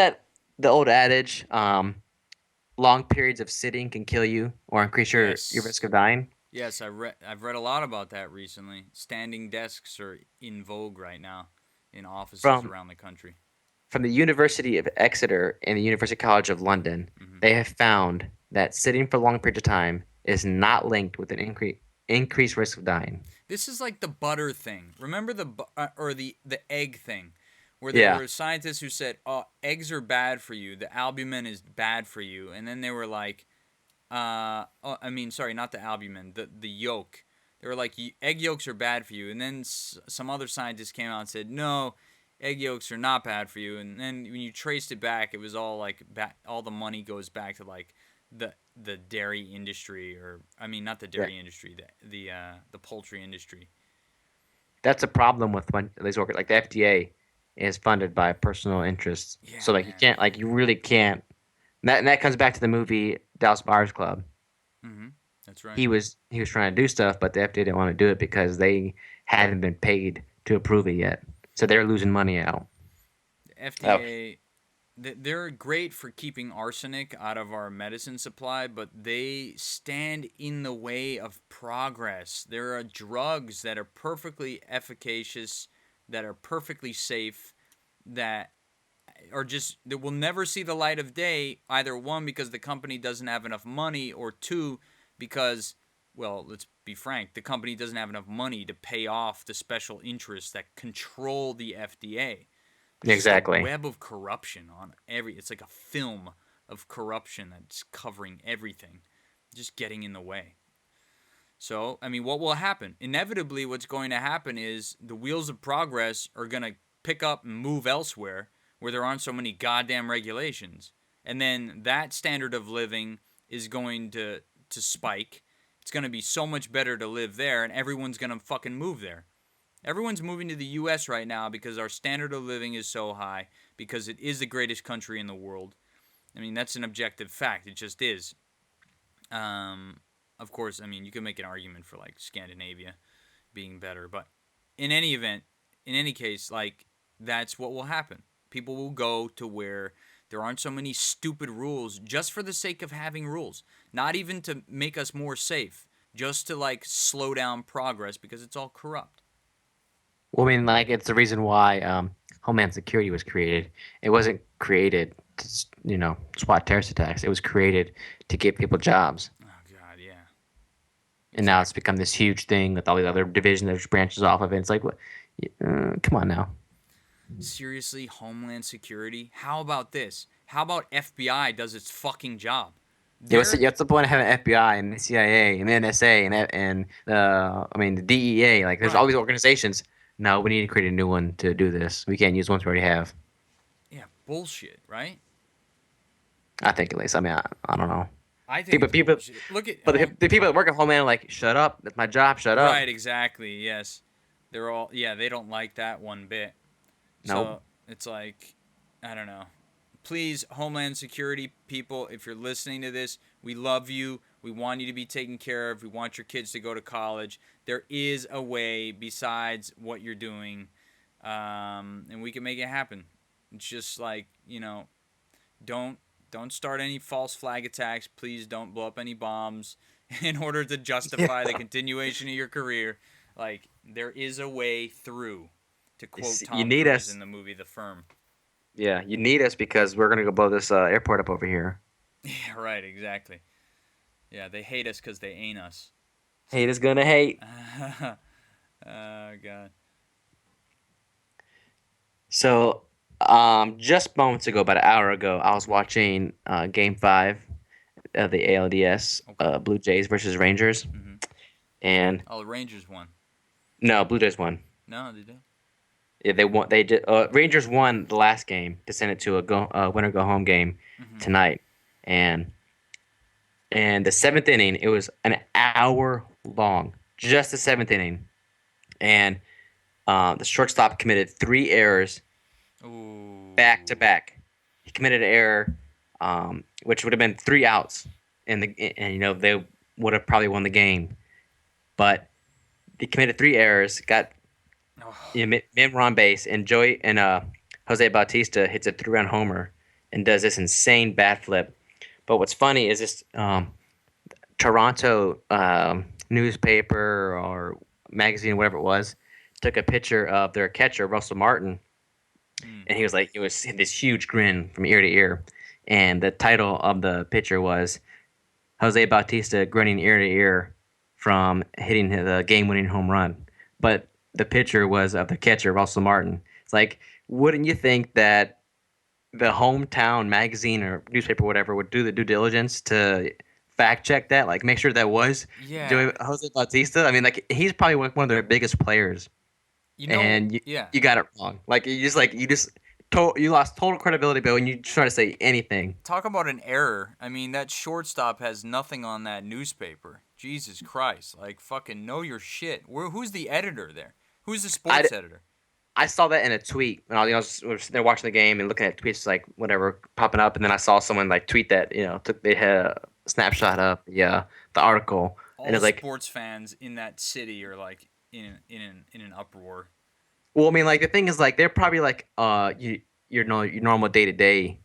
the old adage, long periods of sitting can kill you or increase your risk Yes. of dying? Yes, I've read a lot about that recently. Standing desks are in vogue right now in offices From around the country. from the University of Exeter and the University College of London, Hmm. they have found that sitting for long periods of time is not linked with an increased risk of dying. This is like the butter thing. Remember or the egg thing, where there Yeah, were scientists who said, "Oh, eggs are bad for you. The albumin is bad for you," and then they were like, oh, I mean, sorry, not the albumin, the yolk. They were like, egg yolks are bad for you, and then some other scientists came out and said, no, egg yolks are not bad for you. And then when you traced it back, it was all like all the money goes back to like the dairy industry, or I mean, not the yeah. dairy industry, the poultry industry. That's a problem with when these work. Like the FDA is funded by personal interests, so Yeah, like you man. can't, like you really can't. And that comes back to the movie Dallas Buyers Club. Mm-hmm. That's right. He was trying to do stuff, but the FDA didn't want to do it because they hadn't been paid to approve it yet, so they're losing money out. The Oh, FDA, they're great for keeping arsenic out of our medicine supply, but they stand in the way of progress. There are drugs that are perfectly efficacious, that are perfectly safe, that are just that will never see the light of day. Either one, because the company doesn't have enough money, or two, because, well, let's be frank, the company doesn't have enough money to pay off the special interests that control the FDA. There's just a exactly. web of corruption on every. It's like a film of corruption that's covering everything, just getting in the way. So, I mean, what will happen? Inevitably, what's going to happen is the wheels of progress are going to pick up and move elsewhere where there aren't so many goddamn regulations. And then that standard of living is going to spike. It's going to be so much better to live there, and everyone's going to fucking move there. Everyone's moving to the US right now because our standard of living is so high, because it is the greatest country in the world. I mean, that's an objective fact. It just is. Um, of course, I mean, you can make an argument for like Scandinavia being better, but in any event, in any case, like that's what will happen. People will go to where there aren't so many stupid rules just for the sake of having rules, not even to make us more safe, just to like slow down progress because it's all corrupt. Well, I mean, like it's the reason why Homeland Security was created. It wasn't created to, swat terrorist attacks. It was created to give people jobs. Oh God, yeah, And now it's exactly. become this huge thing with all these other divisions that branches off of it. It's like, what? Come on now. Seriously, Homeland Security? How about this? How about FBI does its fucking job? Yeah, They're what's the point of having FBI and the CIA and the NSA and I mean the DEA? Like, there's all right. these organizations. No, we need to create a new one to do this. We can't use ones we already have. Yeah, bullshit, right? I think at least. I mean, I don't know. I think People, it's people, bullshit. Look at but home. the people that work at Homeland are like, shut up. That's my job. Shut up. Right, exactly. Yes, they're all. Yeah, they don't like that one bit. Nope. So it's like, I don't know. Please, Homeland Security people, if you're listening to this, we love you. We want you to be taken care of. We want your kids to go to college. There is a way besides what you're doing, and we can make it happen. It's just like, don't don't start any false flag attacks. Please don't blow up any bombs in order to Yeah. justify the continuation of your career. Like there is a way through, to quote You Tom need Cruise us. in the movie The Firm. Yeah, you need us because we're gonna go blow this airport up over here. Yeah, right, exactly. Yeah, they hate us because they ain't us. Hate is gonna hate. Oh God. So, just moments ago, about an hour ago, I was watching Game Five of the ALDS, Okay. Blue Jays versus Rangers, Mm-hmm. and Oh, the Rangers won. no, Blue Jays won. No, they did. Yeah, they won. They did. Rangers won the last game to send it to a winner go home game Mm-hmm. tonight, and the seventh inning, it was an hour long, just the seventh inning, and the shortstop committed three errors back to Ooh. back. He committed an error, which would have been three outs, and they would have probably won the game. But he committed three errors, got Oh. men were on base, and Jose Bautista hits a three-run homer and does this insane bat flip. But what's funny is this Toronto newspaper or magazine, whatever it was, took a picture of their catcher Russell Martin, Mm. and he was like, it was this huge grin from ear to ear, and the title of the picture was Jose Bautista grinning ear to ear from hitting the game-winning home run. But the picture was of the catcher Russell Martin. It's like, wouldn't you think that the hometown magazine or newspaper, or whatever, would do the due diligence to fact check that, like make sure that was Yeah. Joey Jose Bautista? I mean, like he's probably one of their biggest players, and Yeah. you got it wrong. Like you lost total credibility, but when you try to say anything, Talk about an error. I mean, that shortstop has nothing on that newspaper. Jesus Christ. Like, fucking know your shit. Who's the editor there? Who's the I sports editor? I saw that in a tweet when was sitting there watching the game and looking at tweets like whatever popping up, and then I saw someone like tweet that they had a snapshot of the article, and All it's like, sports fans in that city are like in an uproar. well, I mean, like the thing is like they're probably like your normal day to day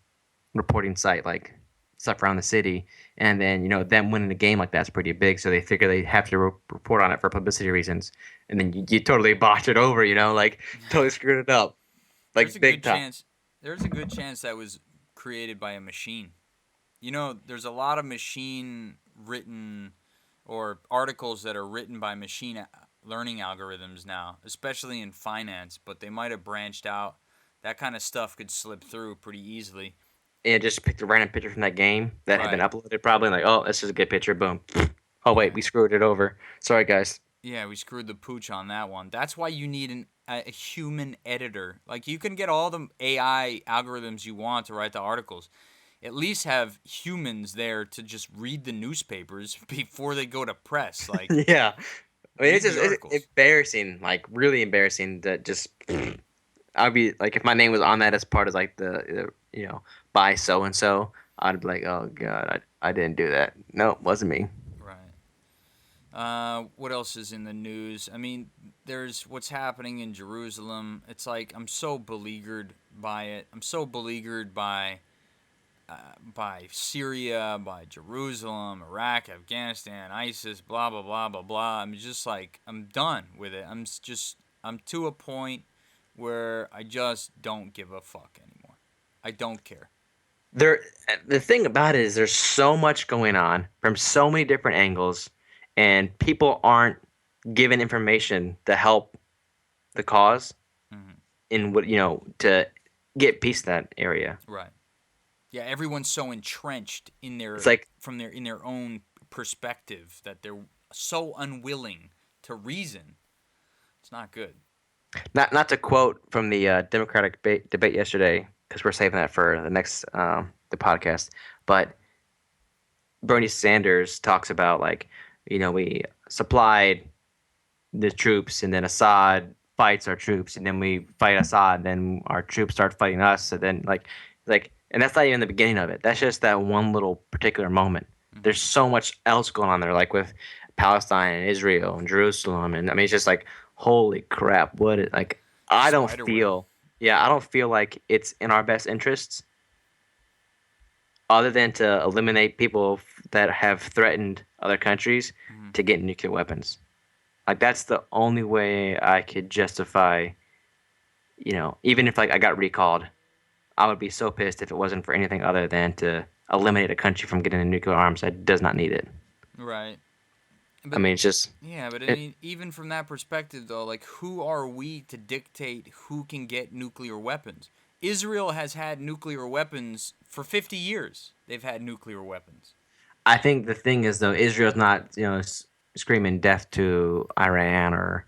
reporting site like stuff around the city, and then them winning a game like that's pretty big, so they figure they have to report on it for publicity reasons, and then you totally botch it over, like totally screwed it up There's a like good big time. chance. There's a good chance that was created by a machine. There's a lot of machine written or articles that are written by machine learning algorithms now, especially in finance, but they might have branched out. That kind of stuff could slip through pretty easily. And just picked a random picture from that game that had been Right. uploaded, probably like, oh, this is a good picture. Boom. Oh wait, Yeah. we screwed it over. Sorry, guys. Yeah, we screwed the pooch on that one. That's why you need a human editor. Like, you can get all the AI algorithms you want to write the articles. At least have humans there to just read the newspapers before they go to press. Like, Yeah, I mean, read the it's articles. embarrassing, like really embarrassing that just I'd be like if my name was on that as part of like the by so and so. I'd be like, oh god, I didn't do that. No, wasn't me. Right. What else is in the news? I mean, there's what's happening in Jerusalem. It's like I'm so beleaguered by it. I'm so beleaguered by Syria, by Jerusalem, Iraq, Afghanistan, ISIS, blah blah blah blah blah. I'm just like I'm done with it. I'm to a point where I just don't give a fuck anymore. I don't care. There, the thing about it is there's so much going on from so many different angles, and people aren't given information to help the cause Hmm. in what to get peace in that area. Right. Yeah, everyone's so entrenched in It's their like from their in their own perspective that they're so unwilling to reason. It's not good. not to quote from the Democratic debate yesterday because we're saving that for the next the podcast, but Bernie Sanders talks about like we supplied the troops and then Assad fights our troops and then we fight Assad then our troops start fighting us and then and that's not even the beginning of it. That's just that one little particular moment. Hmm. There's so much else going on there, like with Palestine and Israel and Jerusalem, and I mean it's just like holy crap, like I don't Spider web. feel I don't feel like it's in our best interests other than to eliminate people that have threatened other countries Hmm. to get nuclear weapons. Like that's the only way I could justify, even if like I got recalled, I would be so pissed if it wasn't for anything other than to eliminate a country from getting a nuclear arms that does not need it. Right. I But mean, it's just yeah, but I it. mean, even from that perspective, though, like, who are we to dictate who can get nuclear weapons? Israel has had nuclear weapons for 50 years. They've had nuclear weapons. I think the thing is though, Israel's not screaming death to Iran or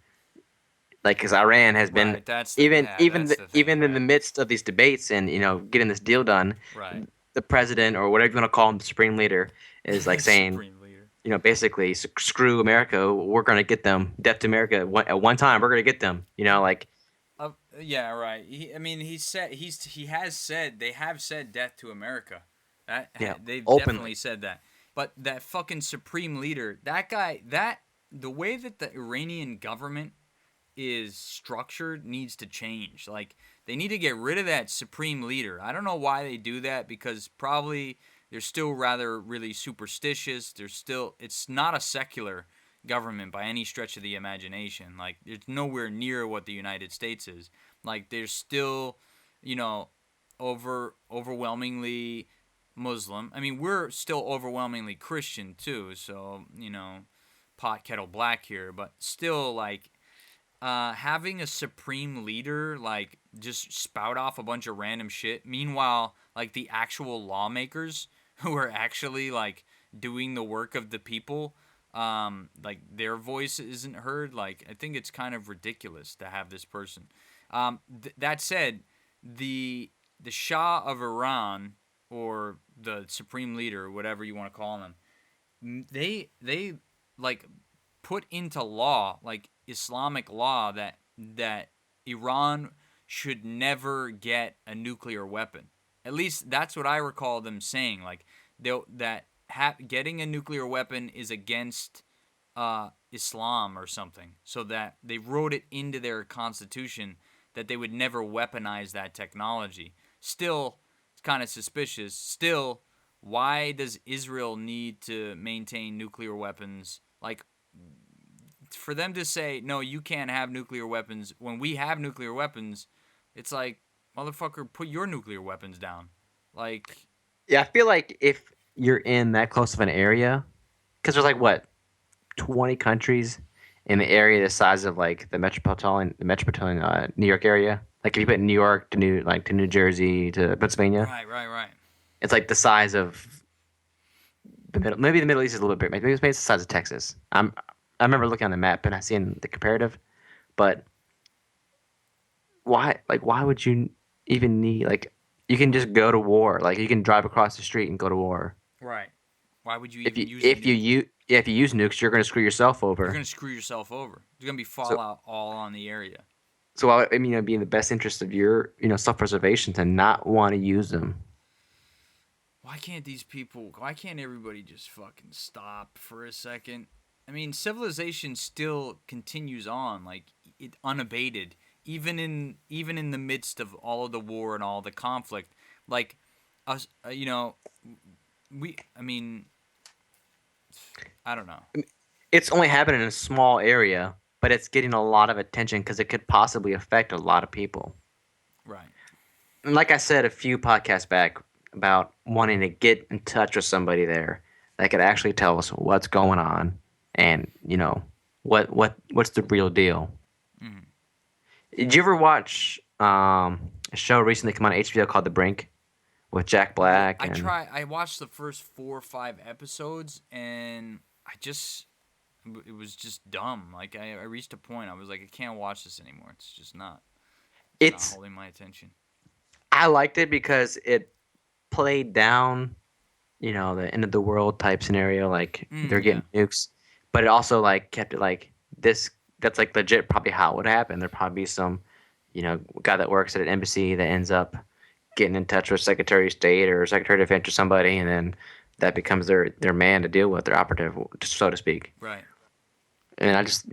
like because Iran has been Right. That's the thing. even in the Right. midst of these debates and getting this deal done, Right. the president or whatever you want to call him, the supreme leader, is like saying, Supreme leader. basically screw America. We're gonna get them. Death to America. At one time, we're gonna get them. Like Yeah. Right. I mean, he has said they have said death to America. yeah, They've openly. definitely said that. But that fucking supreme leader, that guy, the way that the Iranian government is structured needs to change. Like they need to get rid of that supreme leader. I don't know why they do that because probably they're still rather really superstitious. It's not a secular government by any stretch of the imagination. Like it's nowhere near what the United States is. Like there's still, you know, overwhelmingly Muslim. I mean, we're still overwhelmingly Christian too, so, pot kettle black here, but still like having a supreme leader like just spout off a bunch of random shit. Meanwhile, like the actual lawmakers who are actually like doing the work of the people, like their voice isn't heard. Like I think it's kind of ridiculous to have this person. That said, the the Shah of Iran or the supreme leader, whatever you want to call them, they like put into law, like Islamic law, that Iran should never get a nuclear weapon. At least that's what I recall them saying. Like getting a nuclear weapon is against Islam or something. So that they wrote it into their constitution that they would never weaponize that technology. Still, it's kind of suspicious. Still, why does Israel need to maintain nuclear weapons? Like, for them to say, no, you can't have nuclear weapons when we have nuclear weapons, it's like, motherfucker, put your nuclear weapons down. Like, Yeah, I feel like if you're in that close of an area, because there's like what 20 countries in the area the size of like the metropolitan New York area. Like if you put New York to New Jersey to Pennsylvania, right, right, right. it's like the size of the middle. Maybe the Middle East is a little bit. Maybe it's the size of Texas. I remember looking on the map and I seen the comparative, but why would you even need like you can just go to war. Like you can drive across the street and go to war. Right. Why would you If even you use a if you nuke? use if you use nukes, you're gonna screw yourself You're over. going to screw yourself over. There's going to be So fallout all on the area. I mean, it'd be in the best interest of your self preservation to not want to use them. why can't these people? Why can't everybody just fucking stop for a second? I mean, civilization still continues on, like it unabated, even in the midst of all of the war and all the conflict. Like us, we. I mean, I don't know. It's only happening in a small area, but it's getting a lot of attention because it could possibly affect a lot of people. Right. And like I said a few podcasts back about wanting to get in touch with somebody there that could actually tell us what's going on and what's the real deal. Mm-hmm. Did you ever watch a show recently come on HBO called The Brink with Jack Yeah, Black and I watched the first 4 or 5 episodes, and I just. It was just dumb. Like I reached a point. I was like, I can't watch this anymore. It's just not. It's not it's holding my attention. I liked it because it played down the end of the world type scenario, like they're Yeah. getting nukes, but it also like kept it like this. That's like legit, probably how it would happen. There'd probably be some, guy that works at an embassy that ends up getting in touch with Secretary of State or Secretary of Defense or somebody, and then that becomes their man to deal with, their operative, so to speak. Right. And I just,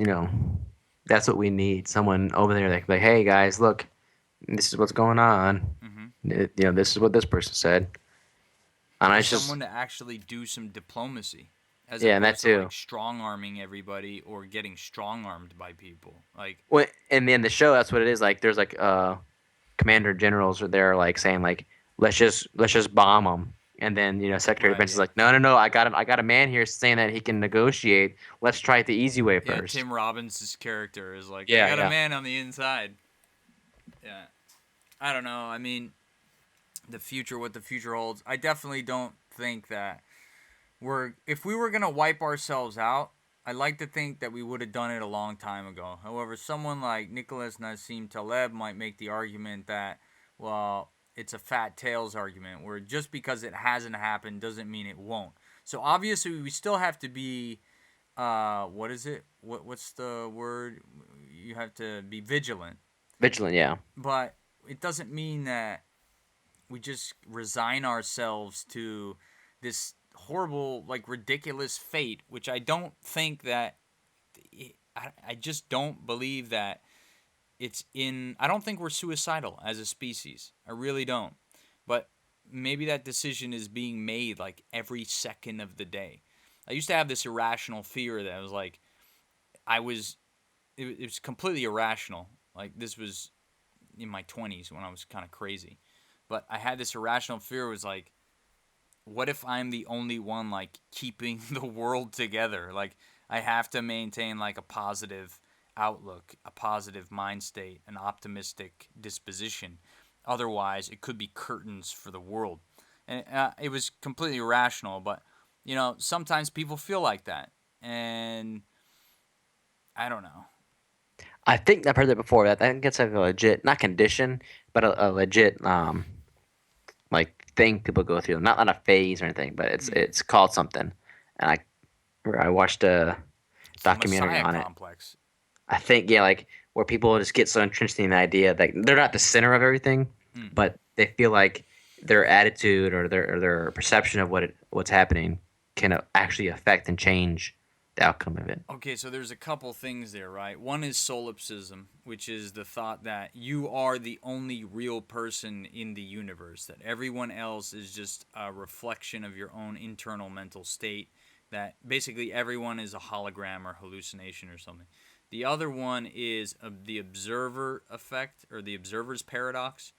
that's what we need. Someone over there that can be like, hey guys, look, this is what's going on. Mm-hmm. This is what this person said. And Or I just, someone to actually do some diplomacy, as yeah, and that opposed to too. like strong arming everybody or getting strong armed by people. Like. Well, and in the show, that's what it is. Like, there's like commander generals are there, like saying like, let's just bomb them. And then Secretary of Right. Defense is Yeah. like, no, I got a man here saying that he can negotiate. Let's try it the easy way Yeah. first. Tim Robbins' character is like, I Yeah, got a yeah. man on the inside. Yeah. I don't know. I mean, the future, what the future holds. I definitely don't think that if we were gonna wipe ourselves out, I like to think that we would have done it a long time ago. However, someone like Nicholas Nassim Taleb might make the argument that, well, it's a fat tails argument, where just because it hasn't happened doesn't mean it won't. So obviously, we still have to be, what is it? What's the word? You have to be vigilant, Vigilant, yeah. but it doesn't mean that we just resign ourselves to this horrible, like ridiculous fate, which I don't think that. I just don't believe that it's in. I don't think we're suicidal as a species. I really don't. But maybe that decision is being made like every second of the day. I used to have this irrational fear that I was like, I was. It was completely irrational. Like this was in my 20s when I was kind of crazy. But I had this irrational fear was like, what if I'm the only one like keeping the world together? Like I have to maintain like a positive outlook, a positive mind state, an optimistic disposition. Otherwise, it could be curtains for the world. And it was completely irrational, but sometimes people feel like that. And I don't know. I think I've heard that before. That I think it's like a legit, not condition, but a legit like thing people go through. Not a phase or anything, but it's Mm. it's called something. And I watched a It's the documentary Messiah on it. complex. I think, yeah, like where people just get so entrenched in the idea that they're not the center of everything, Mm. but they feel like their attitude or their perception of what's happening can actually affect and change the outcome of it. Okay, so there's a couple things there, right? One is solipsism, which is the thought that you are the only real person in the universe, that everyone else is just a reflection of your own internal mental state, that basically everyone is a hologram or hallucination or something. The other one is the observer effect or the observer's paradox,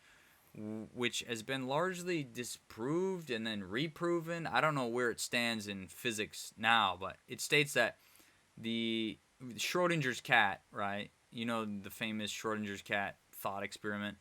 which has been largely disproved and then reproven. I don't know where it stands in physics now, but it states that the Schrodinger's cat, right? You know the famous Schrodinger's cat thought experiment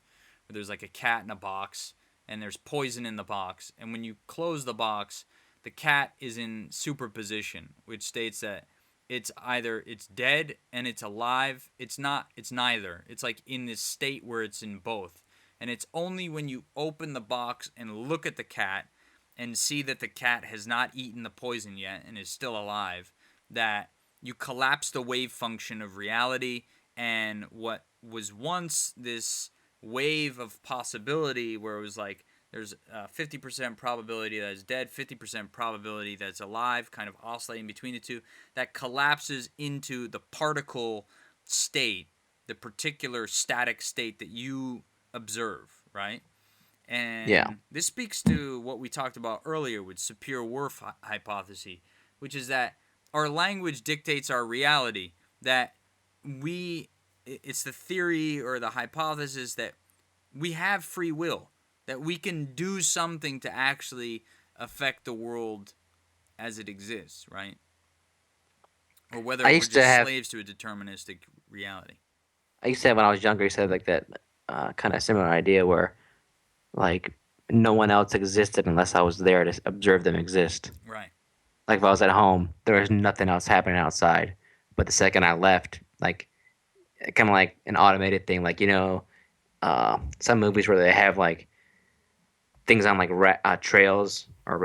where there's like a cat in a box and there's poison in the box, and when you close the box, the cat is in superposition, which states that it's dead and it's alive. It's not. It's neither. It's like in this state where it's in both, and it's only when you open the box and look at the cat and see that the cat has not eaten the poison yet and is still alive that you collapse the wave function of reality, and what was once this wave of possibility where it was like There's 50% probability that it's dead, 50% probability that it's alive, kind of oscillating between the two, that collapses into the particle state, the particular static state that you observe, right? Yeah. And this speaks to what we talked about earlier with Sapir-Whorf hypothesis, which is that our language dictates our reality. That it's the theory or the hypothesis that we have free will, that we can do something to actually affect the world as it exists, right? Or I whether we're used to just have slaves to a deterministic reality. I used to have when I was younger. I used to have like that kind of similar idea where like no one else existed unless I was there to observe them exist. Right. Like if I was at home, there was nothing else happening outside. But the second I left, like kind of like an automated thing, like some movies where they have like things on like trails or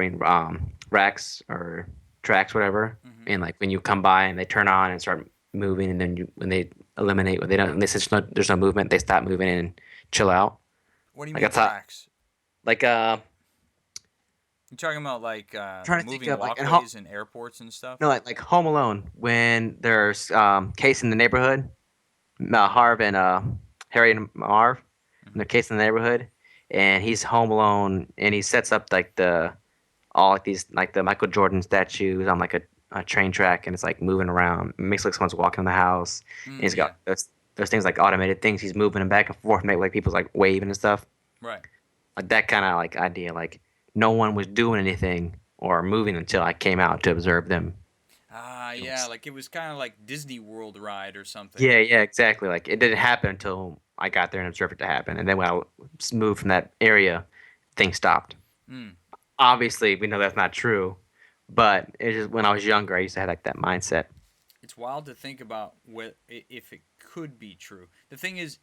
racks or tracks, whatever. Mm-hmm. And like when you come by and they turn on and start moving, and then when they eliminate, when they don't, and they say there's no movement, they stop moving and chill out. What do you Like mean that's how, tracks? like You talking about like trying to think moving of like walkways in airports and stuff? no, like Home Alone when there's case in the neighborhood, Harv and Harry and Marv, and Mm-hmm. they're case in the neighborhood, and he's home alone, and he sets up like the all like these like the Michael Jordan statues on like a train track, and it's like moving around. It makes like someone's walking in the house, and he's Yeah. got those things like automated things. He's moving them back and forth, make like people's like waving and stuff. Right. Like that kind of like idea. Like no one was doing anything or moving until I came out to observe them. Yeah, like it was kind of like Disney World ride or something. Yeah, exactly. Like it didn't happen until I got there and observed it to happen, and then when I moved from that area, things stopped. Mm. Obviously, we know that's not true, but it's just when I was younger, I used to have like that mindset. It's wild to think about if it could be true. The thing is,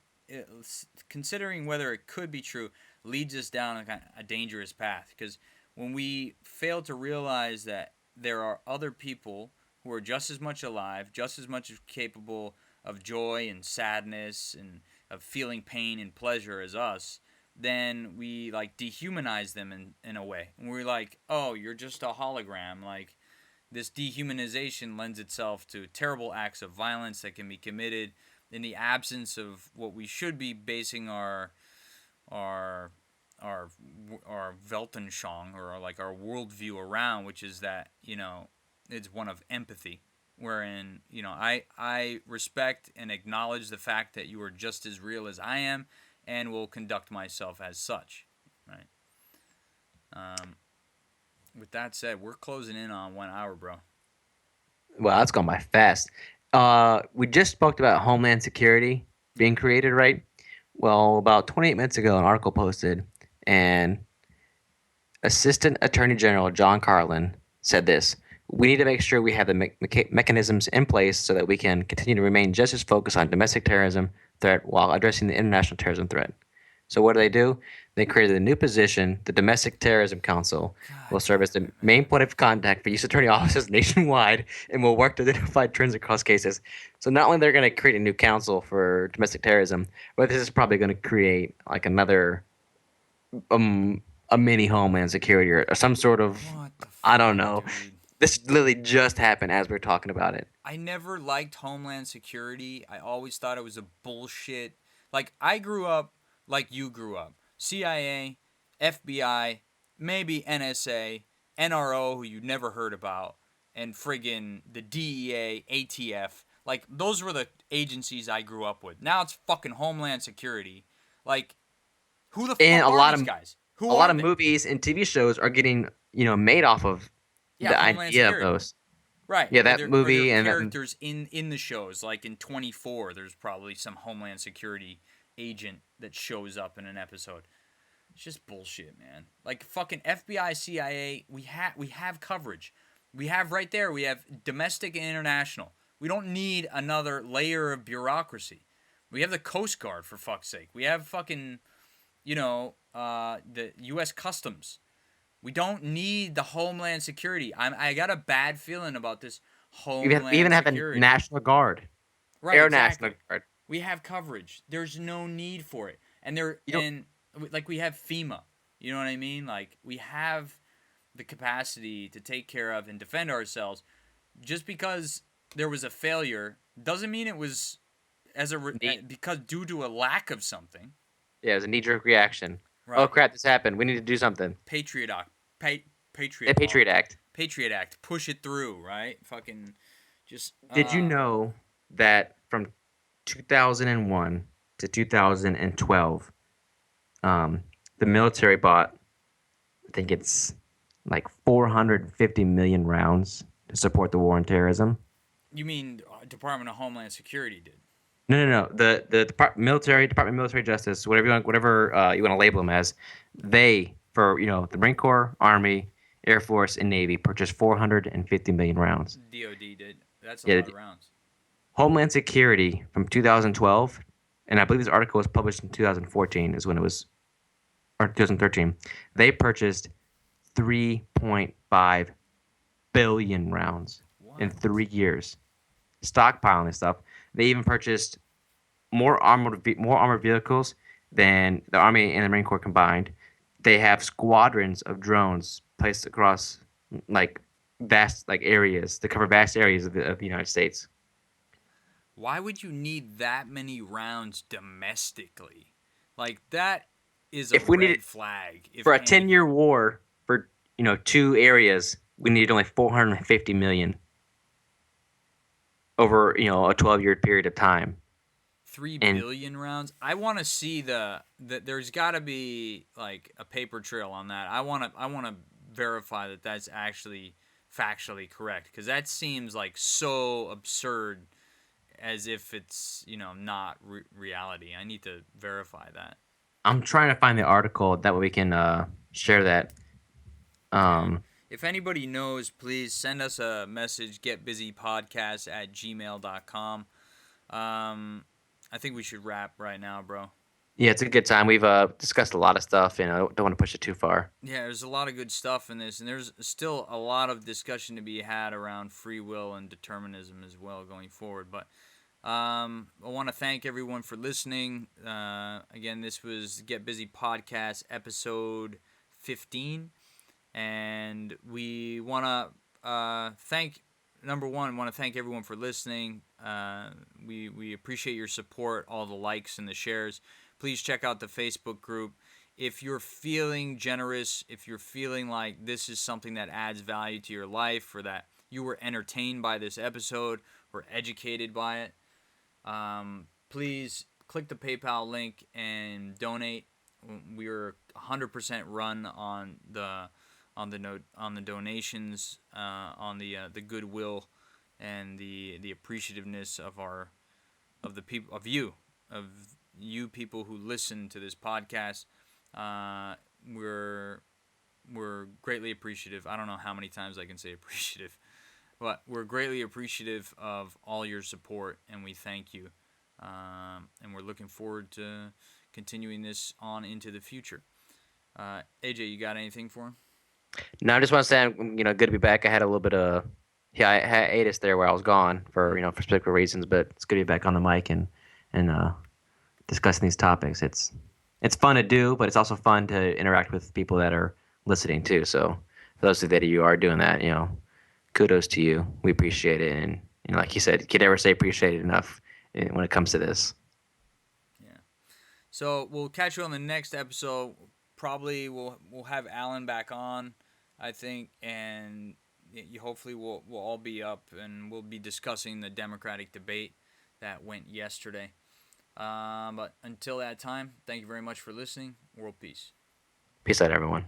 considering whether it could be true leads us down a dangerous path because when we fail to realize that there are other people who are just as much alive, just as much capable of joy and sadness and of feeling pain and pleasure as us, then we like dehumanize them in a way. And we're like, oh, you're just a hologram. Like, this dehumanization lends itself to terrible acts of violence that can be committed in the absence of what we should be basing our our our Weltanschauung or like our worldview around, which is that it's one of empathy, wherein I respect and acknowledge the fact that you are just as real as I am, and will conduct myself as such, right? Um, with that said, we're closing in on 1 hour, bro. Well, that's gone by fast. We just spoke about Homeland Security being Mm-hmm. created, right? Well, about 28 minutes ago, an article posted, and Assistant Attorney General John Carlin said this: "We need to make sure we have the mechanisms in place so that we can continue to remain just as focused on domestic terrorism threat while addressing the international terrorism threat." So what do? They created a new position. The Domestic Terrorism Council will God serve as damn the it, main man. point of contact for U.S. attorney offices nationwide and will work to identify trends across cases. So not only they're going to create a new council for domestic terrorism, but this is probably going to create like another um a mini Homeland Security or some sort of, What the I don't fuck, know. dude? This literally just happened as we're talking about it. I never liked Homeland Security. I always thought it was a bullshit. Like, I grew up like you grew up. CIA, FBI, maybe NSA, NRO, who you never heard about, and friggin' the DEA, ATF. Like, those were the agencies I grew up with. Now it's fucking Homeland Security. Like, who the And fuck are these guys? a Who lot are of they? movies and TV shows are getting, made off of Yeah, the Homeland idea of Security. those. Right, Yeah, or that they're movie and that, characters in the shows. Like in 24, there's probably some Homeland Security agent that shows up in an episode. It's just bullshit, man. Like fucking FBI, CIA, we have coverage. We have right there. We have domestic and international. We don't need another layer of bureaucracy. We have the Coast Guard for fuck's sake. We have fucking the U.S. Customs. We don't need the Homeland Security. I got a bad feeling about this we even Homeland have a Security. National Guard, Right, Air National exactly. Guard. We have coverage. There's no need for it. And You don't like we have FEMA. You know what I mean? Like, we have the capacity to take care of and defend ourselves. Just because there was a failure doesn't mean it was Knee, because due to a lack of something. yeah, it was a knee-jerk reaction. Oh Right. crap, this happened. We need to do something. Patriot Act. The Patriot law. Patriot Act. Patriot Act. Push it through, right? Fucking just Did you know that from 2001 to 2012, um, the military bought, I think it's like 450 million rounds to support the war on terrorism? you mean Department of Homeland Security did? No. The Department of Military Justice, whatever you want to label them as, they for the Marine Corps, Army, Air Force, and Navy purchased 450 million rounds. DOD did. That's a Yeah, lot of rounds. Homeland Security from 2012, and I believe this article was published in 2014 is when it was, or 2013. They purchased 3.5 billion rounds in What? 3 years, stockpiling this stuff. They even purchased more armored vehicles than the Army and the Marine Corps combined. They have squadrons of drones placed across like vast areas to cover vast areas of the United States. Why would you need that many rounds domestically? Like, that is a If we needed red flag, if for a any. 10-year war for two areas, we needed only 450 million over a 12-year period of time. Three And billion rounds. I want to see there's got to be like a paper trail on that. I want to verify that that's actually factually correct, because that seems like so absurd, as if it's not reality. I need to verify that. I'm trying to find the article that way we can share that. Yeah. Um, If anybody knows, please send us a message, getbusypodcast@gmail.com. I think we should wrap right now, bro. yeah, it's a good time. We've discussed a lot of stuff, and I don't want to push it too far. Yeah, there's a lot of good stuff in this, and there's still a lot of discussion to be had around free will and determinism as well going forward. But I want to thank everyone for listening. Again, this was Get Busy Podcast episode 15, and we want to thank number one. Want to thank everyone for listening. We appreciate your support, all the likes and the shares. Please check out the Facebook group. If you're feeling generous, if you're feeling like this is something that adds value to your life, or that you were entertained by this episode or educated by it, please click the PayPal link and donate. We're 100% run on the donations, on the goodwill and the appreciativeness of the people of you people who listen to this podcast. Uh, we're greatly appreciative. I don't know how many times I can say appreciative, but we're greatly appreciative of all your support, and we thank you. And we're looking forward to continuing this on into the future. AJ, you got anything for him? No, I just want to say I'm good to be back. I had a little bit of hiatus there where I was gone for for particular reasons, but it's good to be back on the mic and discussing these topics. It's fun to do, but it's also fun to interact with people that are listening too. So for those that you are doing that, kudos to you. We appreciate it, and like you said, could ever say appreciate it enough when it comes to this. Yeah. So we'll catch you on the next episode. Probably we'll have Alan back on, I think, and hopefully we'll all be up, and we'll be discussing the Democratic debate that went yesterday. But until that time, thank you very much for listening. World peace. Peace out, everyone.